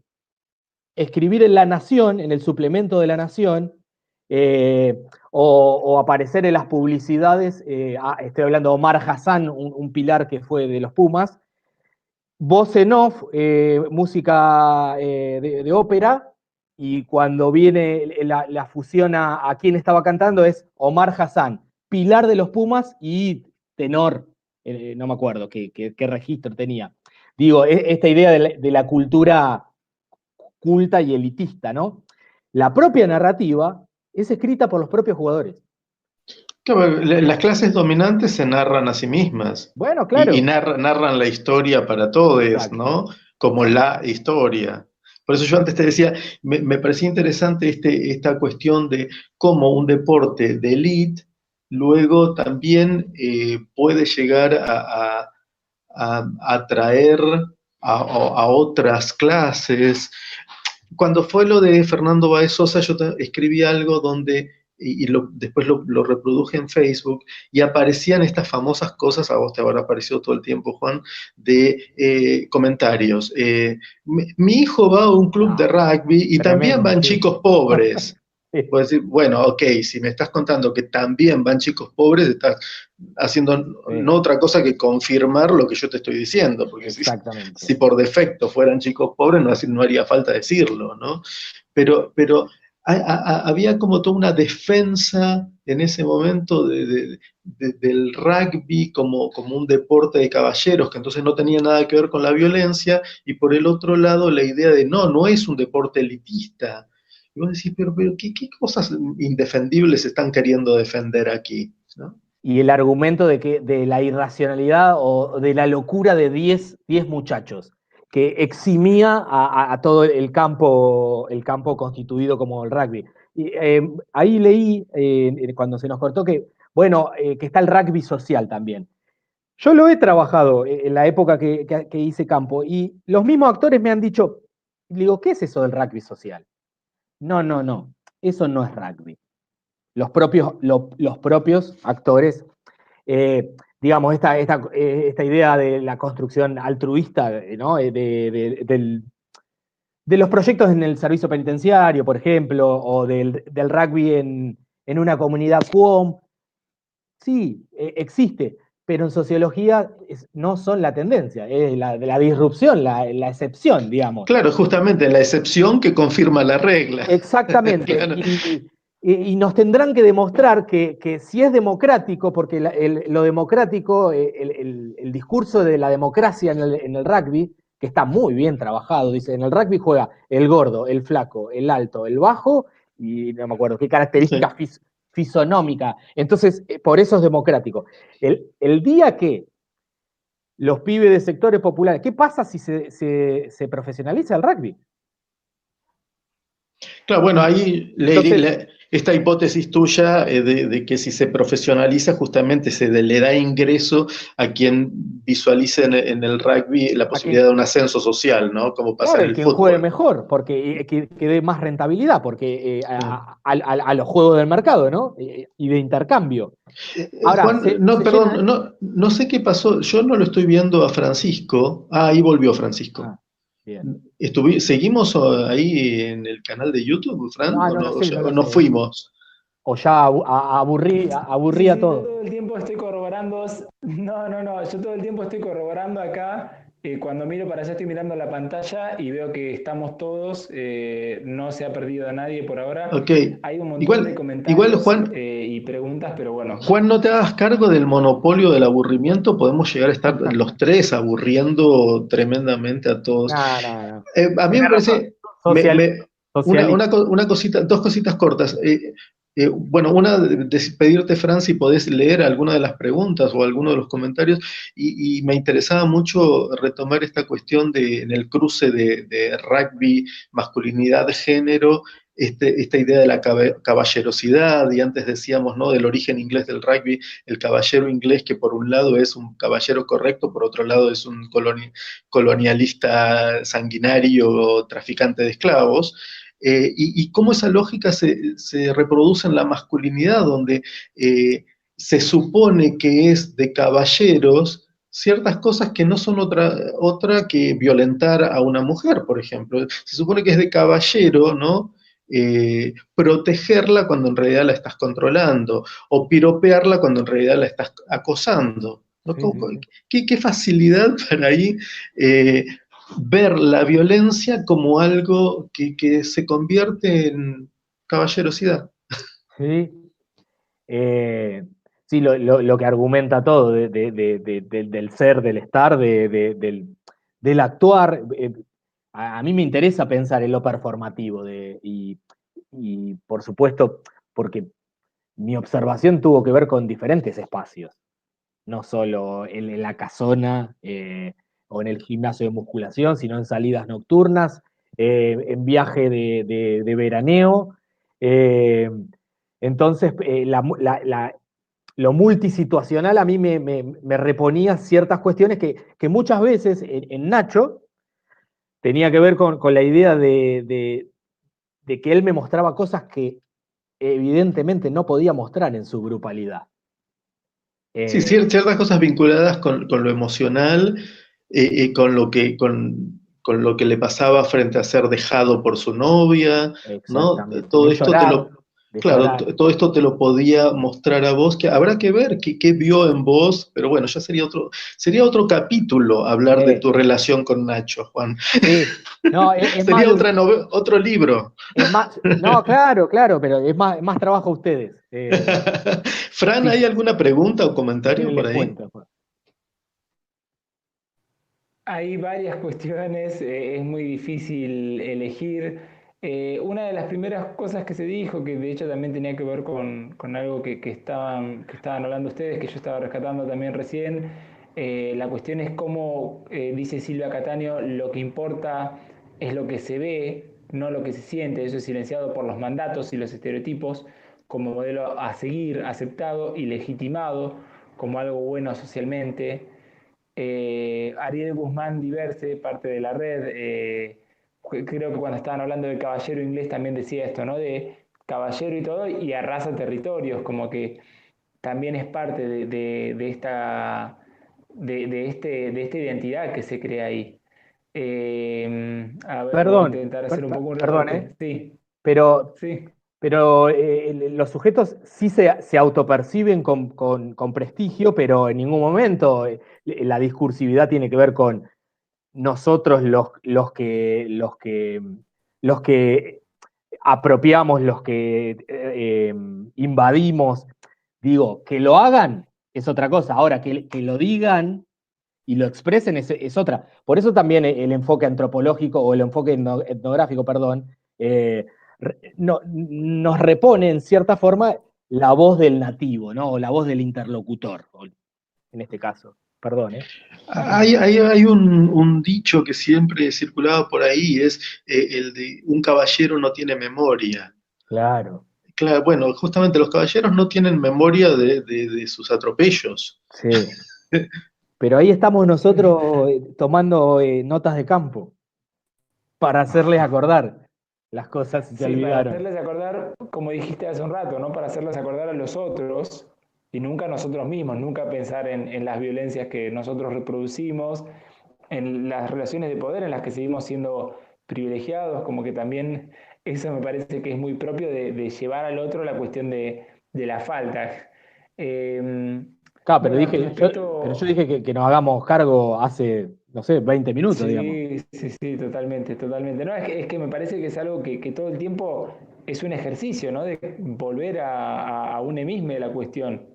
Escribir en La Nación, en el suplemento de La Nación, o aparecer en las publicidades, estoy hablando de Omar Hassan, un pilar que fue de los Pumas, voz en off, música de ópera, y cuando viene la fusión a quien estaba cantando es Omar Hassan, pilar de los Pumas y tenor, no me acuerdo qué registro tenía. Digo, esta idea de la cultura culta y elitista, ¿no? La propia narrativa es escrita por los propios jugadores. Claro, las clases dominantes se narran a sí mismas Bueno, claro. y narran la historia para todos, Exacto. ¿no? Como la historia. Por eso yo antes te decía, me parecía interesante esta cuestión de cómo un deporte de élite luego también puede llegar a atraer a otras clases. Cuando fue lo de Fernando Baez Sosa, yo escribí algo donde, después lo reproduje en Facebook, y aparecían estas famosas cosas, a vos te habrá aparecido todo el tiempo, Juan, de comentarios. Mi hijo va a un club de rugby y también Tremendo, van sí. chicos pobres. Sí. Puedes decir, bueno, ok, si me estás contando que también van chicos pobres, estás haciendo no otra cosa que confirmar lo que yo te estoy diciendo, porque Exactamente. si por defecto fueran chicos pobres no haría falta decirlo, ¿no? Pero había como toda una defensa en ese momento del rugby como un deporte de caballeros, que entonces no tenía nada que ver con la violencia, y por el otro lado la idea de no es un deporte elitista. Y vos decís, pero ¿qué cosas indefendibles están queriendo defender aquí? ¿No? Y el argumento de la irracionalidad o de la locura de 10 muchachos, que eximía a todo el campo constituido como el rugby. Y, ahí leí, cuando se nos cortó, que, bueno, que está el rugby social también. Yo lo he trabajado en la época que hice campo, y los mismos actores me han dicho, digo, ¿qué es eso del rugby social? No, eso no es rugby. Los propios actores, digamos, esta idea de la construcción altruista, ¿no? De los proyectos en el servicio penitenciario, por ejemplo, o del rugby en una comunidad QOM, sí, existe, pero en sociología no son la tendencia, es la disrupción, la excepción, digamos. Claro, justamente la excepción que confirma la regla. Exactamente. Claro. Y nos tendrán que demostrar que si es democrático, porque lo democrático, el discurso de la democracia en el rugby, que está muy bien trabajado, dice, en el rugby juega el gordo, el flaco, el alto, el bajo, y no me acuerdo qué característica fisonómica. Entonces, por eso es democrático. El día que los pibes de sectores populares, ¿qué pasa si se profesionaliza el rugby? Claro, bueno, ahí esta hipótesis tuya de que si se profesionaliza justamente le da ingreso a quien visualice en el rugby la posibilidad de un ascenso social, ¿no? Como pasa en el quien fútbol. juegue mejor, porque que dé más rentabilidad, porque a los juegos del mercado, ¿no? Y de intercambio. Ahora, Juan, perdón, no sé qué pasó, yo no lo estoy viendo a Francisco. Ah, ahí volvió Francisco. Bien. ¿Seguimos ahí en el canal de YouTube, Fran? ¿O no sé. fuimos? O ya aburrí a todo. Yo todo el tiempo estoy corroborando. Yo todo el tiempo estoy corroborando acá. Cuando miro para allá estoy mirando la pantalla y veo que estamos todos. No se ha perdido a nadie por ahora. Okay. Hay un montón de comentarios igual, Juan, y preguntas, pero bueno. Juan, no te hagas cargo del monopolio del aburrimiento. Podemos llegar a estar los tres aburriendo tremendamente a todos. No. A mí me parece... Una cosita, dos cositas cortas. Bueno, una de pedirte, Fran, si podés leer alguna de las preguntas o alguno de los comentarios, y me interesaba mucho retomar esta cuestión en el cruce de rugby, masculinidad, género, esta idea de la caballerosidad, y antes decíamos, ¿no?, del origen inglés del rugby, el caballero inglés que por un lado es un caballero correcto, por otro lado es un colonialista sanguinario, traficante de esclavos. Y cómo esa lógica se reproduce en la masculinidad, donde se supone que es de caballeros ciertas cosas que no son otra que violentar a una mujer, por ejemplo. Se supone que es de caballero, ¿no? Protegerla cuando en realidad la estás controlando, o piropearla cuando en realidad la estás acosando, ¿no? Sí, sí, sí. ¿Qué facilidad para ahí ver la violencia como algo que se convierte en caballerosidad? Sí. Eh, sí, lo que argumenta todo del ser, del estar, del actuar. A mí me interesa pensar en lo performativo y por supuesto, porque mi observación tuvo que ver con diferentes espacios, no solo en la casona o en el gimnasio de musculación, sino en salidas nocturnas, en viaje de veraneo. Eh, entonces, lo multisituacional a mí me reponía ciertas cuestiones que muchas veces en Nacho tenía que ver con la idea de que él me mostraba cosas que evidentemente no podía mostrar en su grupalidad. Sí, Eh, ciertas cosas vinculadas con lo emocional, con lo que le pasaba frente a ser dejado por su novia, ¿no? Exactamente, Todo esto de claro, llorar. todo esto te lo podía mostrar a vos, que habrá que ver qué vio en vos, pero bueno, ya sería otro capítulo hablar de Sí, tu relación con Nacho, Juan. sí. No, es más Sería de otro libro. es más, no, claro, claro, pero es más trabajo a ustedes. Fran, Sí, ¿hay alguna pregunta o si comentario quieren por les ahí? cuento. Hay varias cuestiones, es muy difícil elegir. Una de las primeras cosas que se dijo, que de hecho también tenía que ver con algo que estaban hablando ustedes, que yo estaba rescatando también recién, la cuestión es cómo, dice Silvia Cataño, lo que importa es lo que se ve, no lo que se siente. Eso es silenciado por los mandatos y los estereotipos como modelo a seguir, aceptado y legitimado como algo bueno socialmente. Ariel Guzmán Diverse, parte de la red, creo que cuando estaban hablando del caballero inglés también decía esto, ¿no? De caballero y todo, y arrasa territorios, como que también es parte de esta identidad que se crea ahí. A ver, voy a Perdón, intentar hacer un poco un perdón, recorte. Sí, pero, sí. pero los sujetos sí se autoperciben con prestigio, pero en ningún momento la discursividad tiene que ver con nosotros los que apropiamos, los que invadimos. Digo, que lo hagan es otra cosa. Ahora, que lo digan y lo expresen es otra. Por eso también el enfoque antropológico o el enfoque etnográfico, perdón, nos repone en cierta forma la voz del nativo, ¿no? O la voz del interlocutor, en este caso. Perdón, ¿eh? Hay un dicho que siempre circulaba por ahí, es el de un caballero no tiene memoria. Claro, Claro, bueno, justamente los caballeros no tienen memoria de sus atropellos. sí. Pero ahí estamos nosotros tomando notas de campo para hacerles acordar las cosas si se Sí, para olvidaron. hacerles acordar, como dijiste hace un rato, ¿no? Para hacerles acordar a los otros y nunca a nosotros mismos, nunca pensar en las violencias que nosotros reproducimos, en las relaciones de poder en las que seguimos siendo privilegiados, como que también eso me parece que es muy propio de llevar al otro la cuestión de la falta. Eh, Claro, bueno, pero yo respecto. dije que nos hagamos cargo hace, no sé, 20 minutos, digamos. Sí, sí, sí, totalmente, totalmente. No, es que me parece que es algo que todo el tiempo es un ejercicio, ¿no? De volver a un emisme de la cuestión,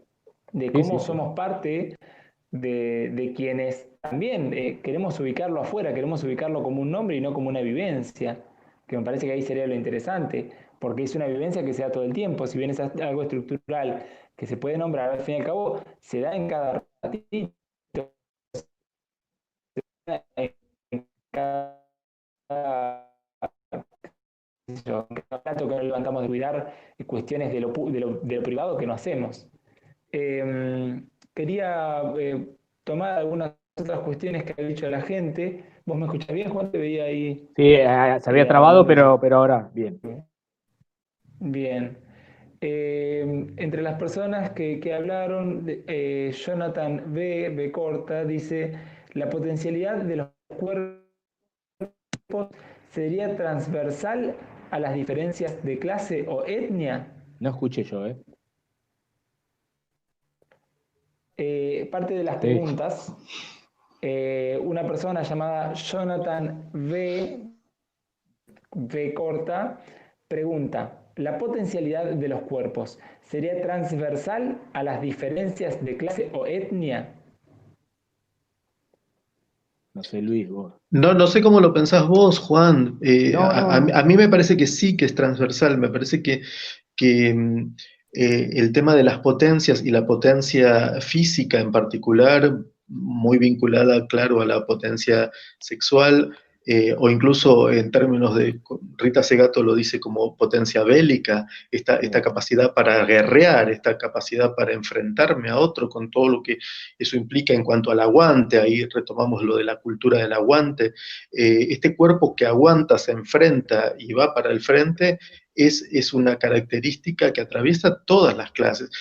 de Sí, cómo sí, sí. somos parte de quienes también queremos ubicarlo afuera, queremos ubicarlo como un nombre y no como una vivencia, que me parece que ahí sería lo interesante, porque es una vivencia que se da todo el tiempo, si bien es algo estructural que se puede nombrar, al fin y al cabo se da en cada ratito, en cada plato que no levantamos de cuidar cuestiones de lo privado que no hacemos. Quería tomar algunas otras cuestiones que ha dicho la gente. ¿Vos me escuchás bien, Juan? Te veía ahí Sí, se había trabado, hablando. pero ahora, bien. Bien. Entre las personas que hablaron, Jonathan B. Corta dice, la potencialidad de los cuerpos sería transversal a las diferencias de clase o etnia. No escuché yo, ¿eh? Parte de las Sí. preguntas, una persona llamada Jonathan V. Corta pregunta, ¿la potencialidad de los cuerpos sería transversal a las diferencias de clase o etnia? No sé, Luis, vos. No, no sé cómo lo pensás vos, Juan. No, no, no. A mí me parece que sí que es transversal. Me parece que el tema de las potencias y la potencia física en particular, muy vinculada, claro, a la potencia sexual, o incluso en términos de, Rita Segato lo dice como potencia bélica, esta capacidad para guerrear, esta capacidad para enfrentarme a otro con todo lo que eso implica en cuanto al aguante, ahí retomamos lo de la cultura del aguante, este cuerpo que aguanta, se enfrenta y va para el frente, es una característica que atraviesa todas las clases.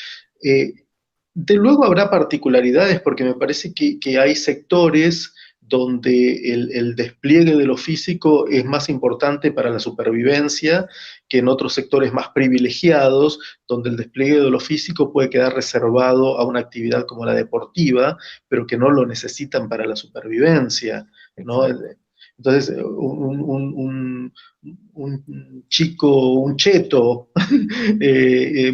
De luego habrá particularidades porque me parece que hay sectores donde el despliegue de lo físico es más importante para la supervivencia que en otros sectores más privilegiados, donde el despliegue de lo físico puede quedar reservado a una actividad como la deportiva, pero que no lo necesitan para la supervivencia, ¿no? Entonces, un chico, un cheto, eh,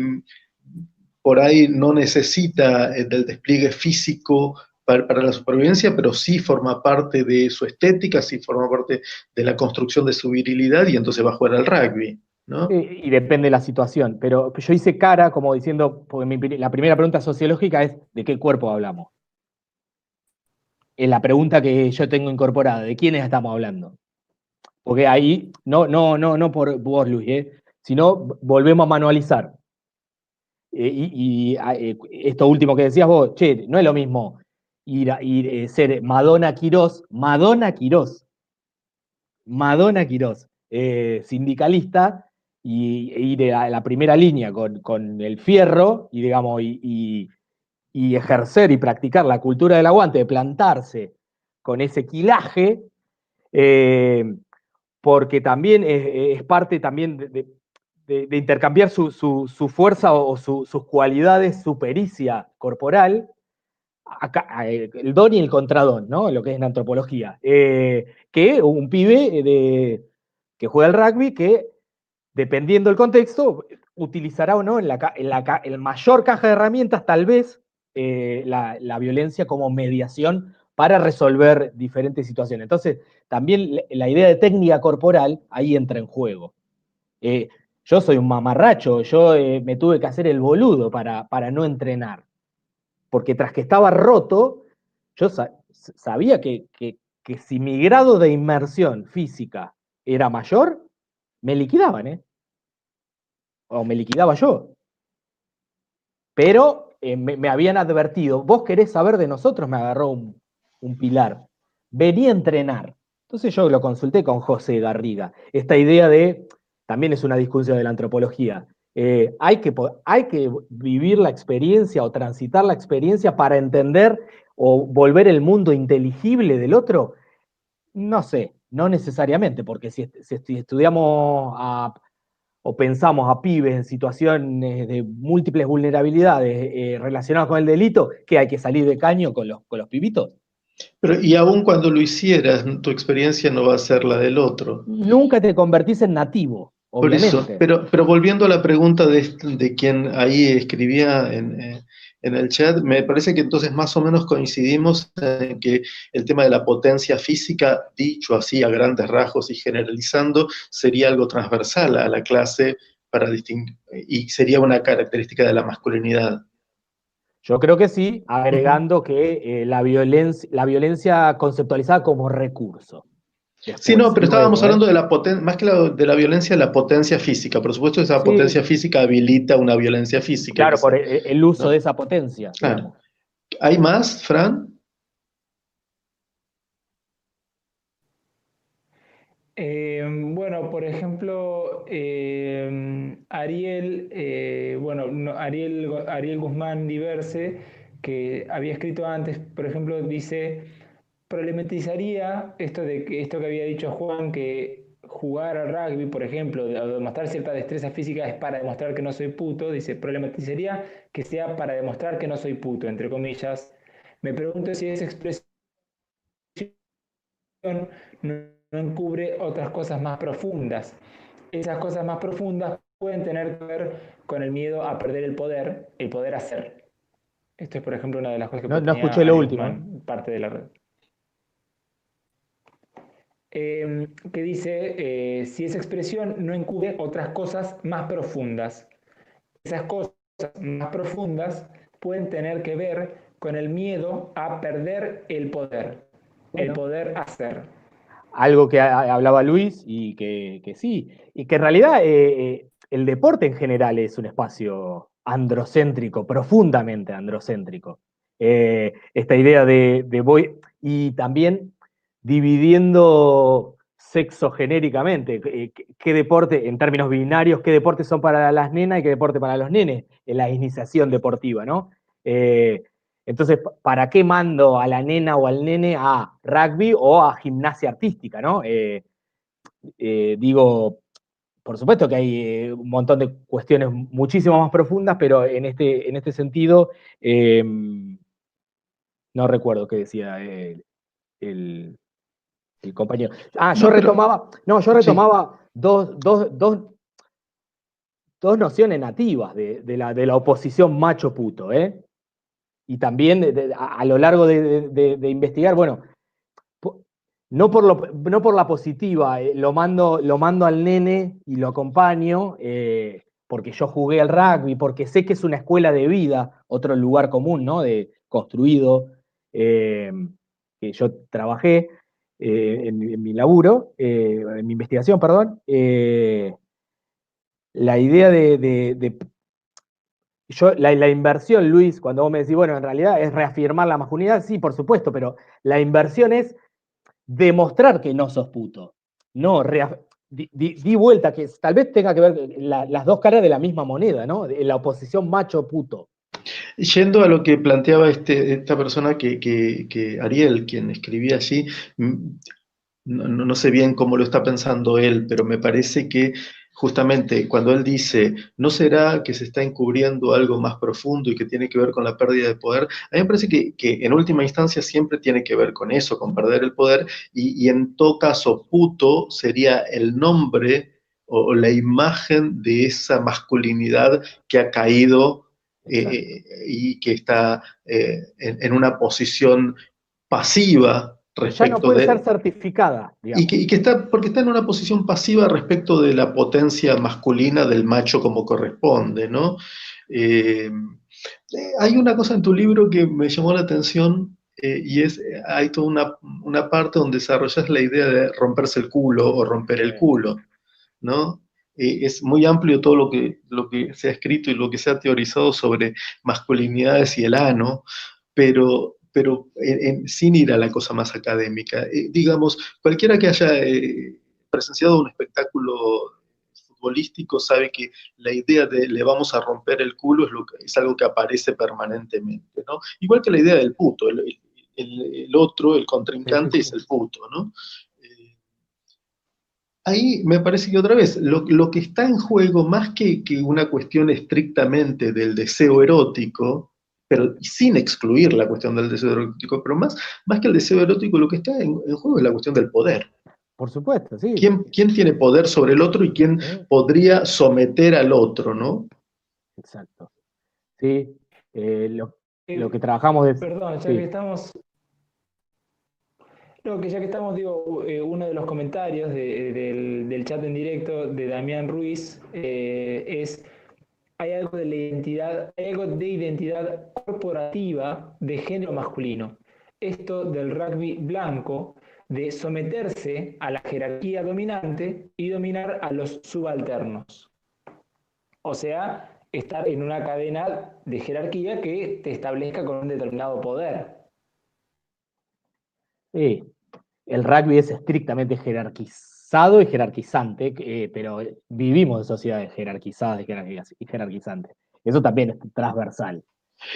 por ahí no necesita del despliegue físico para la supervivencia, pero sí forma parte de su estética, sí forma parte de la construcción de su virilidad y entonces va a jugar al rugby, ¿no? Y depende de la situación, pero yo hice cara como diciendo, porque la primera pregunta sociológica es ¿de qué cuerpo hablamos? Es la pregunta que yo tengo incorporada, ¿de quiénes estamos hablando? Porque ahí, no por vos, Luis, sino volvemos a manualizar. Esto último que decías vos, che, no es lo mismo ser Madonna Quirós, sindicalista, e ir a la primera línea con el fierro y, digamos, y ejercer y practicar la cultura del aguante, de plantarse con ese quilaje, porque también es parte también de intercambiar su fuerza o sus cualidades, su pericia corporal, acá, el don y el contradón, ¿no? Lo que es en antropología. Que un pibe que juega al rugby que, dependiendo del contexto, utilizará o no en mayor caja de herramientas, tal vez, la violencia como mediación para resolver diferentes situaciones. Entonces, también la idea de técnica corporal ahí entra en juego. Yo soy un mamarracho, yo me tuve que hacer el boludo para no entrenar. Porque tras que estaba roto, yo sabía que si mi grado de inmersión física era mayor, me liquidaban, ¿eh? O me liquidaba yo. Pero me habían advertido, vos querés saber de nosotros, me agarró un pilar. Vení a entrenar. Entonces yo lo consulté con José Garriga. Esta idea también es una discusión de la antropología. Hay que vivir la experiencia o transitar la experiencia para entender o volver el mundo inteligible del otro. No sé, no necesariamente, porque si estudiamos o pensamos a pibes en situaciones de múltiples vulnerabilidades relacionadas con el delito, que hay que salir de caño con los pibitos. Pero y aun cuando lo hicieras, tu experiencia no va a ser la del otro. Nunca te convertís en nativo, Por eso, obviamente. pero volviendo a la pregunta de quien ahí escribía en el chat, me parece que entonces más o menos coincidimos en que el tema de la potencia física, dicho así a grandes rasgos y generalizando, sería algo transversal a la clase para distinguir, y sería una característica de la masculinidad. Yo creo que sí, Ujú. agregando que la violencia conceptualizada como recurso. Sí, no, Después, pero estábamos luego, hablando de la más que de la violencia, la potencia física. Por supuesto, esa Sí, potencia física habilita una violencia física, claro, por el uso ¿no? de esa potencia, Claro. digamos. ¿Hay más, Fran? Bueno, por ejemplo, Ariel, bueno, Ariel Guzmán Diverse, que había escrito antes, por ejemplo, dice, problematizaría esto que había dicho Juan, que jugar al rugby, por ejemplo, o demostrar cierta destreza física es para demostrar que no soy puto, dice, problematizaría que sea para demostrar que no soy puto, entre comillas. Me pregunto si esa expresión no encubre otras cosas más profundas. Esas cosas más profundas pueden tener que ver con el miedo a perder el poder hacer. Esto es, por ejemplo, una de las cosas que No, no proponía escuché lo Ariel último, ¿eh? Guzmán, parte de la red. Que dice, si esa expresión no encubre otras cosas más profundas. Esas cosas más profundas pueden tener que ver con el miedo a perder el Bueno, poder hacer. algo que hablaba Luis y que sí, y que en realidad el deporte en general es un espacio androcéntrico, profundamente androcéntrico. Esta idea de voy, y también dividiendo sexo genéricamente, qué deporte, en términos binarios, qué deportes son para las nenas y qué deporte para los nenes, en la iniciación deportiva, ¿no? Eh, entonces, ¿para qué mando a la nena o al nene a rugby o a gimnasia artística, ¿no? Digo, por supuesto que hay un montón de cuestiones muchísimo más profundas, pero en este sentido, no recuerdo qué decía el, el compañero. Ah, No, pero yo sí. retomaba dos nociones nativas de la oposición macho-puto, ¿eh? Y también a lo largo de investigar, bueno, no por la positiva, lo mando al nene y lo acompaño, porque yo jugué al rugby, porque sé que es una escuela de vida, otro lugar común, ¿no? De construido, eh, que yo trabajé en mi laburo, en mi investigación, perdón. La idea la inversión, Luis, cuando vos me decís, bueno, en realidad es reafirmar la masculinidad, sí, por supuesto, pero la inversión es demostrar que no sos puto. No, di vuelta, que tal vez tenga que ver las dos caras de la misma moneda, ¿no? La oposición macho-puto. Yendo a lo que planteaba esta persona que Ariel, quien escribía allí, no sé bien cómo lo está pensando él, pero me parece que justamente cuando él dice, ¿no será que se está encubriendo algo más profundo y que tiene que ver con la pérdida de poder? A mí me parece que en última instancia siempre tiene que ver con eso, con perder el poder, y en todo caso, puto sería el nombre o la imagen de esa masculinidad que ha caído y que está en una posición pasiva Que ya no respecto puede ser de, certificada, digamos. y que está, porque está en una posición pasiva respecto de la potencia masculina del macho como corresponde, ¿no? Eh, hay una cosa en tu libro que me llamó la atención y es, hay toda una parte donde desarrollas la idea de romperse el culo o romper el culo, ¿no? Es muy amplio todo lo que se ha escrito y lo que se ha teorizado sobre masculinidades y el ano, pero sin ir a la cosa más académica. Digamos, cualquiera que haya presenciado un espectáculo futbolístico sabe que la idea de le vamos a romper el culo es algo que aparece permanentemente, ¿no? Igual que la idea del puto, el otro, el Sí, sí, contrincante es sí. el puto, ¿no? Ahí me parece que otra vez, lo que está en juego, más que una cuestión estrictamente del deseo erótico, pero sin excluir la cuestión del deseo erótico, pero más que el deseo erótico, lo que está en juego es la cuestión del poder. Por supuesto, sí. ¿Quién tiene poder sobre el otro y quién podría someter al otro, ¿no? Exacto. Sí, lo que Eh, trabajamos es. Perdón, ya que Sí. estamos, no, que ya que estamos, digo, uno de los comentarios del chat en directo de Damián Ruiz es, hay algo de la identidad, hay algo de identidad corporativa de género masculino. Esto del rugby blanco, de someterse a la jerarquía dominante y dominar a los subalternos. O sea, estar en una cadena de jerarquía que te establezca con un determinado poder. Sí. El rugby es estrictamente jerarquizado jerarquizado y jerarquizante, pero vivimos en sociedades jerarquizadas y jerarquizantes. Eso también es transversal.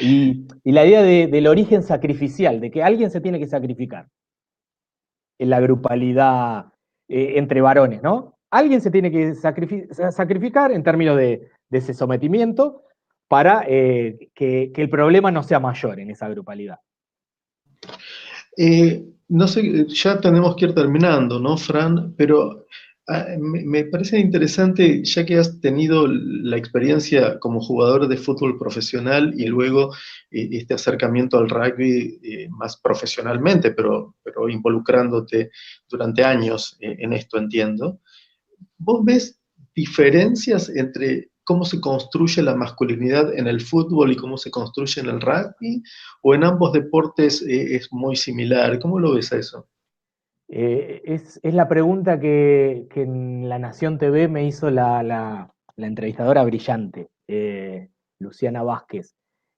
Y la idea del origen sacrificial, de que alguien se tiene que sacrificar en la grupalidad entre varones, ¿no? Alguien se tiene que sacrificar en términos de ese sometimiento para que el problema no sea mayor en esa grupalidad. No sé, ya tenemos que ir terminando, ¿no, Fran? Pero me parece interesante, ya que has tenido la experiencia como jugador de fútbol profesional y luego este acercamiento al rugby más profesionalmente, pero involucrándote durante años en esto, entiendo. ¿Vos ves diferencias entre cómo se construye la masculinidad en el fútbol y cómo se construye en el rugby? ¿O en ambos deportes es muy similar? ¿Cómo lo ves a eso? Es la pregunta que en La Nación TV me hizo la entrevistadora brillante, Luciana Vázquez,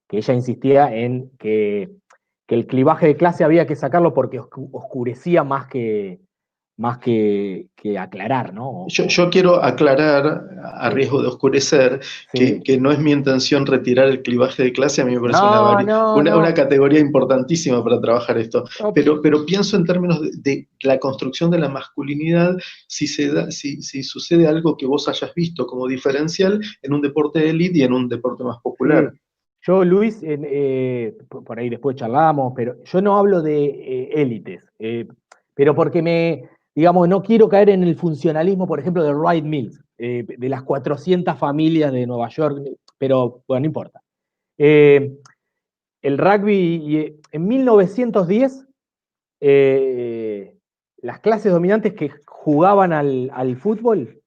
que ella insistía en que el clivaje de clase había que sacarlo porque oscurecía más que aclarar, ¿no? Yo quiero aclarar, a Sí, riesgo de oscurecer, sí. que no es mi intención retirar el clivaje de clase. A mí me parece No, una no. categoría importantísima para trabajar esto. No, Pero pienso en términos de la construcción de la masculinidad, si sucede algo que vos hayas visto como diferencial en un deporte de élite y en un deporte más popular. sí. Yo, Luis, por ahí después charlamos, pero yo no hablo de élites, pero porque digamos, no quiero caer en el funcionalismo, por ejemplo, de Wright Mills, de las 400 familias de Nueva York, pero bueno, no importa. Eh, el rugby, en 1910, las clases dominantes que jugaban al fútbol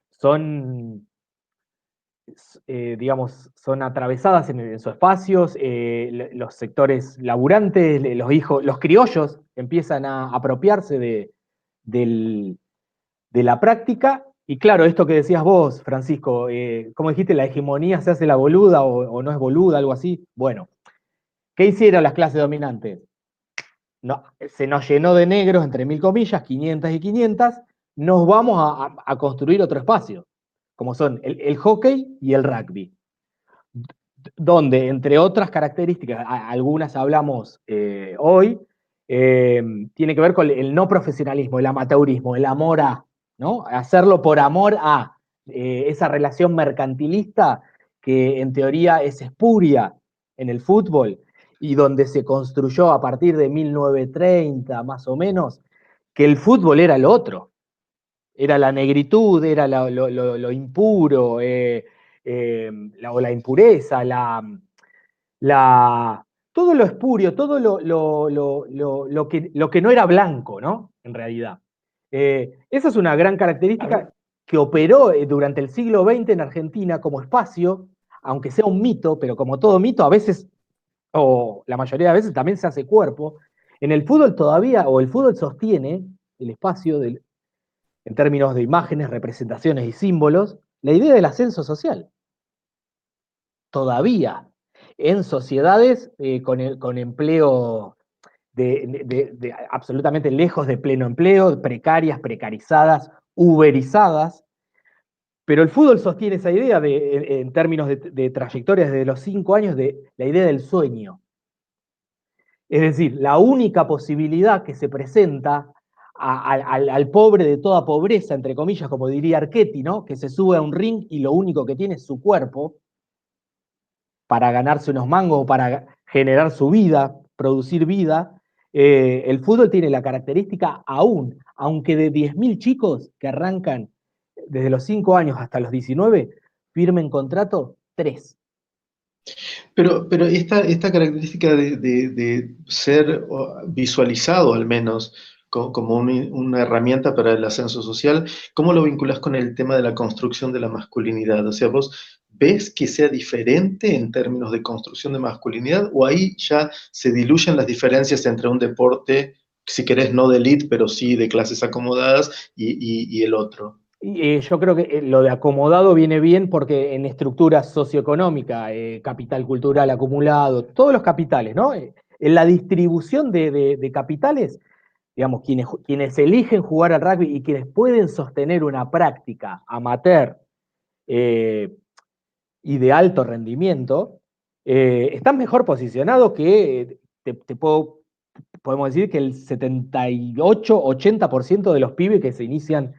son digamos, son atravesadas en sus espacios, los sectores laburantes, los criollos empiezan a apropiarse del- de la práctica, y claro, esto que decías vos, Francisco, ¿cómo dijiste? La hegemonía se hace la boluda o no es boluda, algo así. Bueno, ¿qué hicieron las clases dominantes? No, se nos llenó de negros, entre mil comillas, 500 y 500, nos vamos a construir otro espacio, como son el hockey y el rugby, donde, entre otras características, algunas hablamos hoy, tiene que ver con el no profesionalismo, el amateurismo, el amor a, ¿no? Hacerlo por amor a esa relación mercantilista que en teoría es espuria en el fútbol y donde se construyó a partir de 1930 más o menos, que el fútbol era lo otro, era la negritud, era lo impuro, o la impureza, todo lo espurio, todo lo que no era blanco, ¿no? En realidad. Esa es una gran característica que operó durante el siglo XX en Argentina como espacio, aunque sea un mito, pero como todo mito, a veces, o la mayoría de veces, también se hace cuerpo. En el fútbol todavía, o el fútbol sostiene el espacio en términos de imágenes, representaciones y símbolos, la idea del ascenso social. Todavía, en sociedades con empleo absolutamente lejos de pleno empleo, precarias, precarizadas, uberizadas, pero el fútbol sostiene esa idea en términos de trayectorias desde los 5 años, de la idea del sueño. Es decir, la única posibilidad que se presenta al pobre de toda pobreza, entre comillas, como diría Archetti, ¿no? Que se sube a un ring y lo único que tiene es su cuerpo para ganarse unos mangos o para generar su vida, producir vida. El fútbol tiene la característica aún, aunque de 10.000 chicos que arrancan desde los 5 años hasta los 19, firmen contrato 3. Pero esta característica de ser visualizado al menos como una herramienta para el ascenso social, ¿cómo lo vinculas con el tema de la construcción de la masculinidad? O sea, ¿vos ves que sea diferente en términos de construcción de masculinidad o ahí ya se diluyen las diferencias entre un deporte, si querés, no de élite, pero sí de clases acomodadas y el otro? Yo creo que lo de acomodado viene bien porque en estructura socioeconómica, capital cultural acumulado, todos los capitales, ¿no? En la distribución de capitales, digamos, quienes eligen jugar al rugby y quienes pueden sostener una práctica amateur y de alto rendimiento, están mejor posicionados que, podemos decir que el 78-80% de los pibes que se inician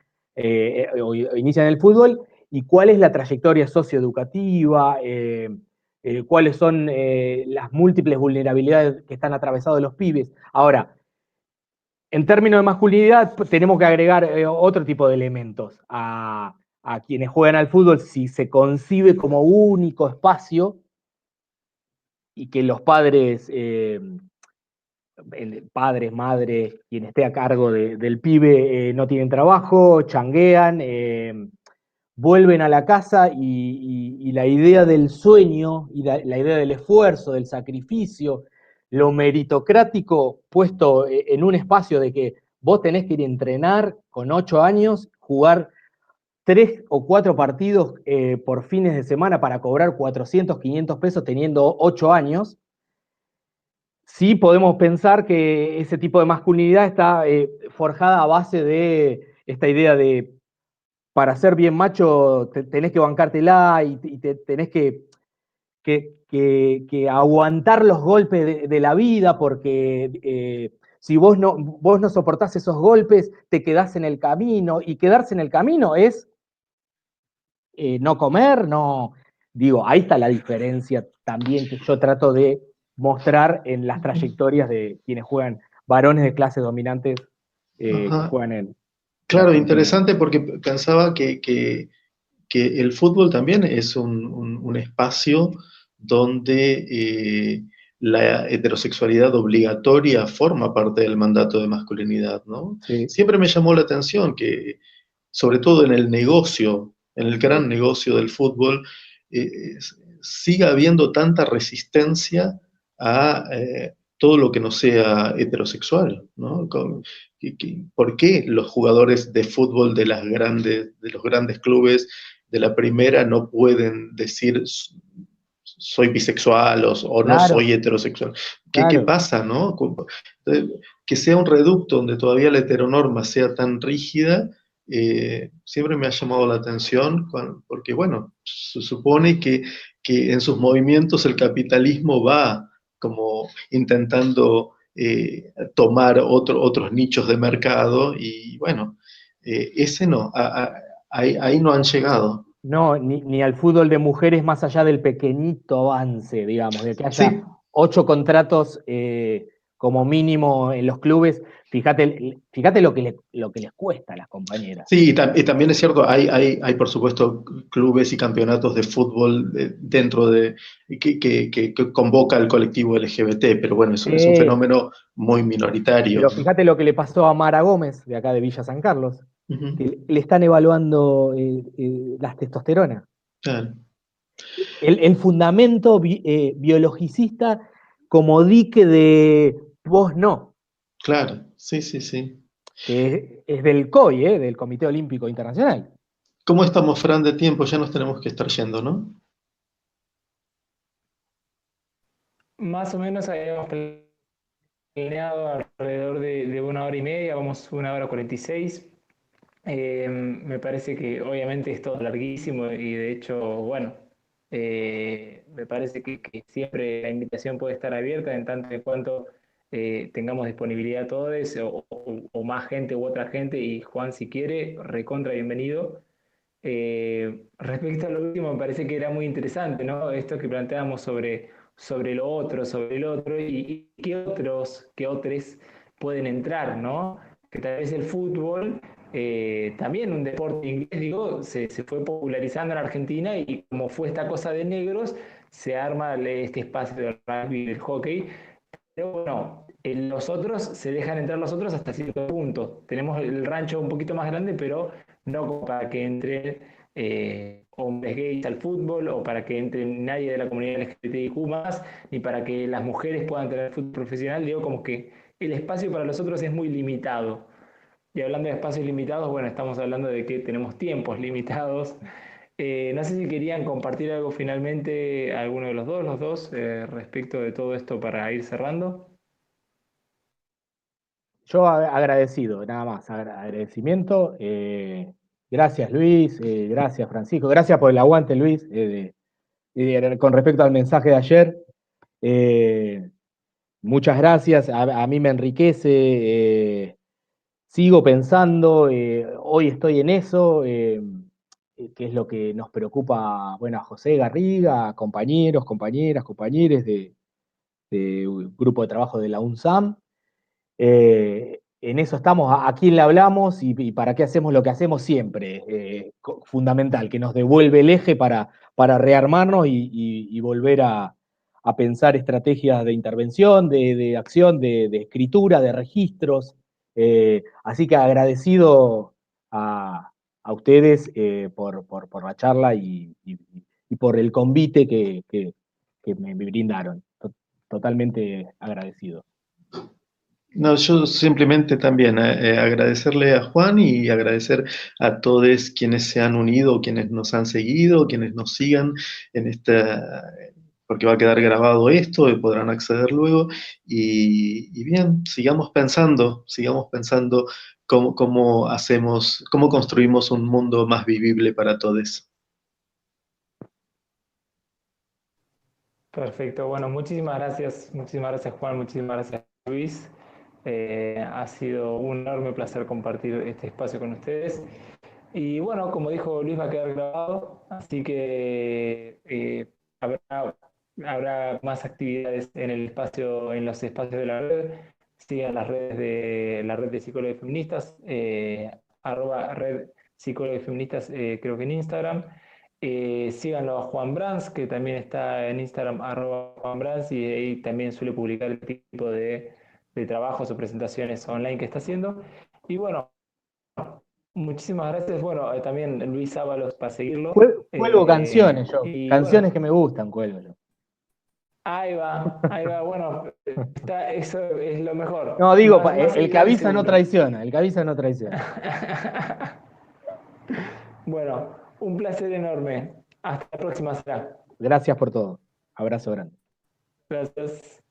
o inician el fútbol, y cuál es la trayectoria socioeducativa, cuáles son las múltiples vulnerabilidades que están atravesados los pibes. Ahora, en términos de masculinidad, tenemos que agregar otro tipo de elementos a quienes juegan al fútbol, si se concibe como único espacio y que los padres, padres, madres, quien esté a cargo del pibe, no tienen trabajo, changuean, vuelven a la casa y la idea del sueño y la idea del esfuerzo, del sacrificio, lo meritocrático puesto en un espacio de que vos tenés que ir a entrenar con 8 años, jugar 3 o 4 partidos por fines de semana para cobrar 400, 500 pesos teniendo 8 años, sí podemos pensar que ese tipo de masculinidad está forjada a base de esta idea de para ser bien macho tenés que bancártela y tenés que aguantar los golpes de la vida porque si vos no soportás esos golpes, te quedás en el camino, y quedarse en el camino es no comer, no. Digo, ahí está la diferencia también que yo trato de mostrar en las trayectorias de quienes juegan, varones de clases dominantes que juegan en Claro, Argentina. interesante porque pensaba que el fútbol también es un espacio donde la heterosexualidad obligatoria forma parte del mandato de masculinidad, ¿no? Sí, Siempre me llamó la atención que, sobre todo en el negocio, en el gran negocio del fútbol, siga habiendo tanta resistencia a todo lo que no sea heterosexual, ¿no? ¿Por qué los jugadores de fútbol de los grandes clubes de la primera no pueden decir soy bisexual o no claro, soy heterosexual? ¿Qué claro. pasa, no? Que sea un reducto donde todavía la heteronorma sea tan rígida, siempre me ha llamado la atención, porque, bueno, se supone que en sus movimientos el capitalismo va como intentando tomar otros nichos de mercado y, bueno, ese no, ahí no han llegado. No, ni al fútbol de mujeres más allá del pequeñito avance, digamos, de que haya Sí, 8 contratos como mínimo en los clubes. Fíjate lo que les cuesta a las compañeras. sí, y también es cierto, hay por supuesto clubes y campeonatos de fútbol dentro de que convoca al colectivo LGBT, pero bueno, eso es un fenómeno muy minoritario. Pero fíjate lo que le pasó a Mara Gómez, de acá de Villa San Carlos, Ujú, que le están evaluando las testosteronas. claro, El fundamento biologicista como dique de vos no, claro, sí, sí, sí. que es del COI, del Comité Olímpico Internacional. ¿Cómo estamos, Fran, de tiempo? Ya nos tenemos que estar yendo, ¿no? Más o menos habíamos planeado alrededor de 1 hora y media, vamos 1 hora 46. Me parece que obviamente es todo larguísimo y de hecho, bueno, me parece que siempre la invitación puede estar abierta en tanto en cuanto tengamos disponibilidad todos o más gente u otra gente, y Juan, si quiere, recontra bienvenido. Respecto a lo último, me parece que era muy interesante, ¿no? Esto que planteábamos sobre lo otro, sobre el otro, y qué otros pueden entrar, ¿no? Que tal vez el fútbol, también un deporte inglés, digo, se fue popularizando en Argentina, y como fue esta cosa de negros, se arma este espacio del rugby y del hockey. Pero bueno, en los otros se dejan entrar los otros hasta cierto punto. Tenemos el rancho un poquito más grande, pero no como para que entre hombres gays al fútbol, o para que entre nadie de la comunidad LGBTIQ más, ni para que las mujeres puedan tener fútbol profesional. Digo, como que el espacio para los otros es muy limitado. Y hablando de espacios limitados, bueno, estamos hablando de que tenemos tiempos limitados. No sé si querían compartir algo finalmente, alguno de los dos, respecto de todo esto para ir cerrando. Yo agradecido, nada más, agradecimiento. Gracias Luis, gracias Francisco, gracias por el aguante Luis, con respecto al mensaje de ayer. Muchas gracias, a mí me enriquece, sigo pensando, hoy estoy en eso, que es lo que nos preocupa, bueno, a José Garriga, a compañeros, compañeras, compañeros de grupo de trabajo de la UNSAM. En eso estamos, a quién le hablamos y para qué hacemos lo que hacemos siempre. Fundamental, que nos devuelve el eje para rearmarnos y volver a pensar estrategias de intervención, de acción, de escritura, de registros. Así que agradecido a ustedes por la charla y por el convite que me brindaron. Totalmente agradecido. No, yo simplemente también agradecerle a Juan y agradecer a todos quienes se han unido, quienes nos han seguido, quienes nos sigan en esta, porque va a quedar grabado esto y podrán acceder luego. Y bien, sigamos pensando cómo hacemos, cómo construimos un mundo más vivible para todos. Perfecto, bueno, muchísimas gracias Juan, muchísimas gracias Luis. Ha sido un enorme placer compartir este espacio con ustedes. Y bueno, como dijo Luis, va a quedar grabado, así que habrá más actividades en el espacio, en los espacios de la red. Sigan las redes de la red de psicólogos feministas, @red psicólogos feministas, creo que en Instagram. Síganlo a Juan Brands, que también está en Instagram, @Juan Brands, y ahí también suele publicar el tipo de trabajos o presentaciones online que está haciendo. Y bueno, muchísimas gracias. Bueno, también Luis Ábalos para seguirlo. Cuelgo canciones yo, Y canciones bueno, que me gustan, cuelgo yo. ahí va. Bueno, eso es lo mejor. No, digo, Más el que seguidores avisa no seguro. traiciona, el que avisa no traiciona. Bueno, un placer enorme. Hasta la próxima será. Gracias por todo. Abrazo grande. Gracias.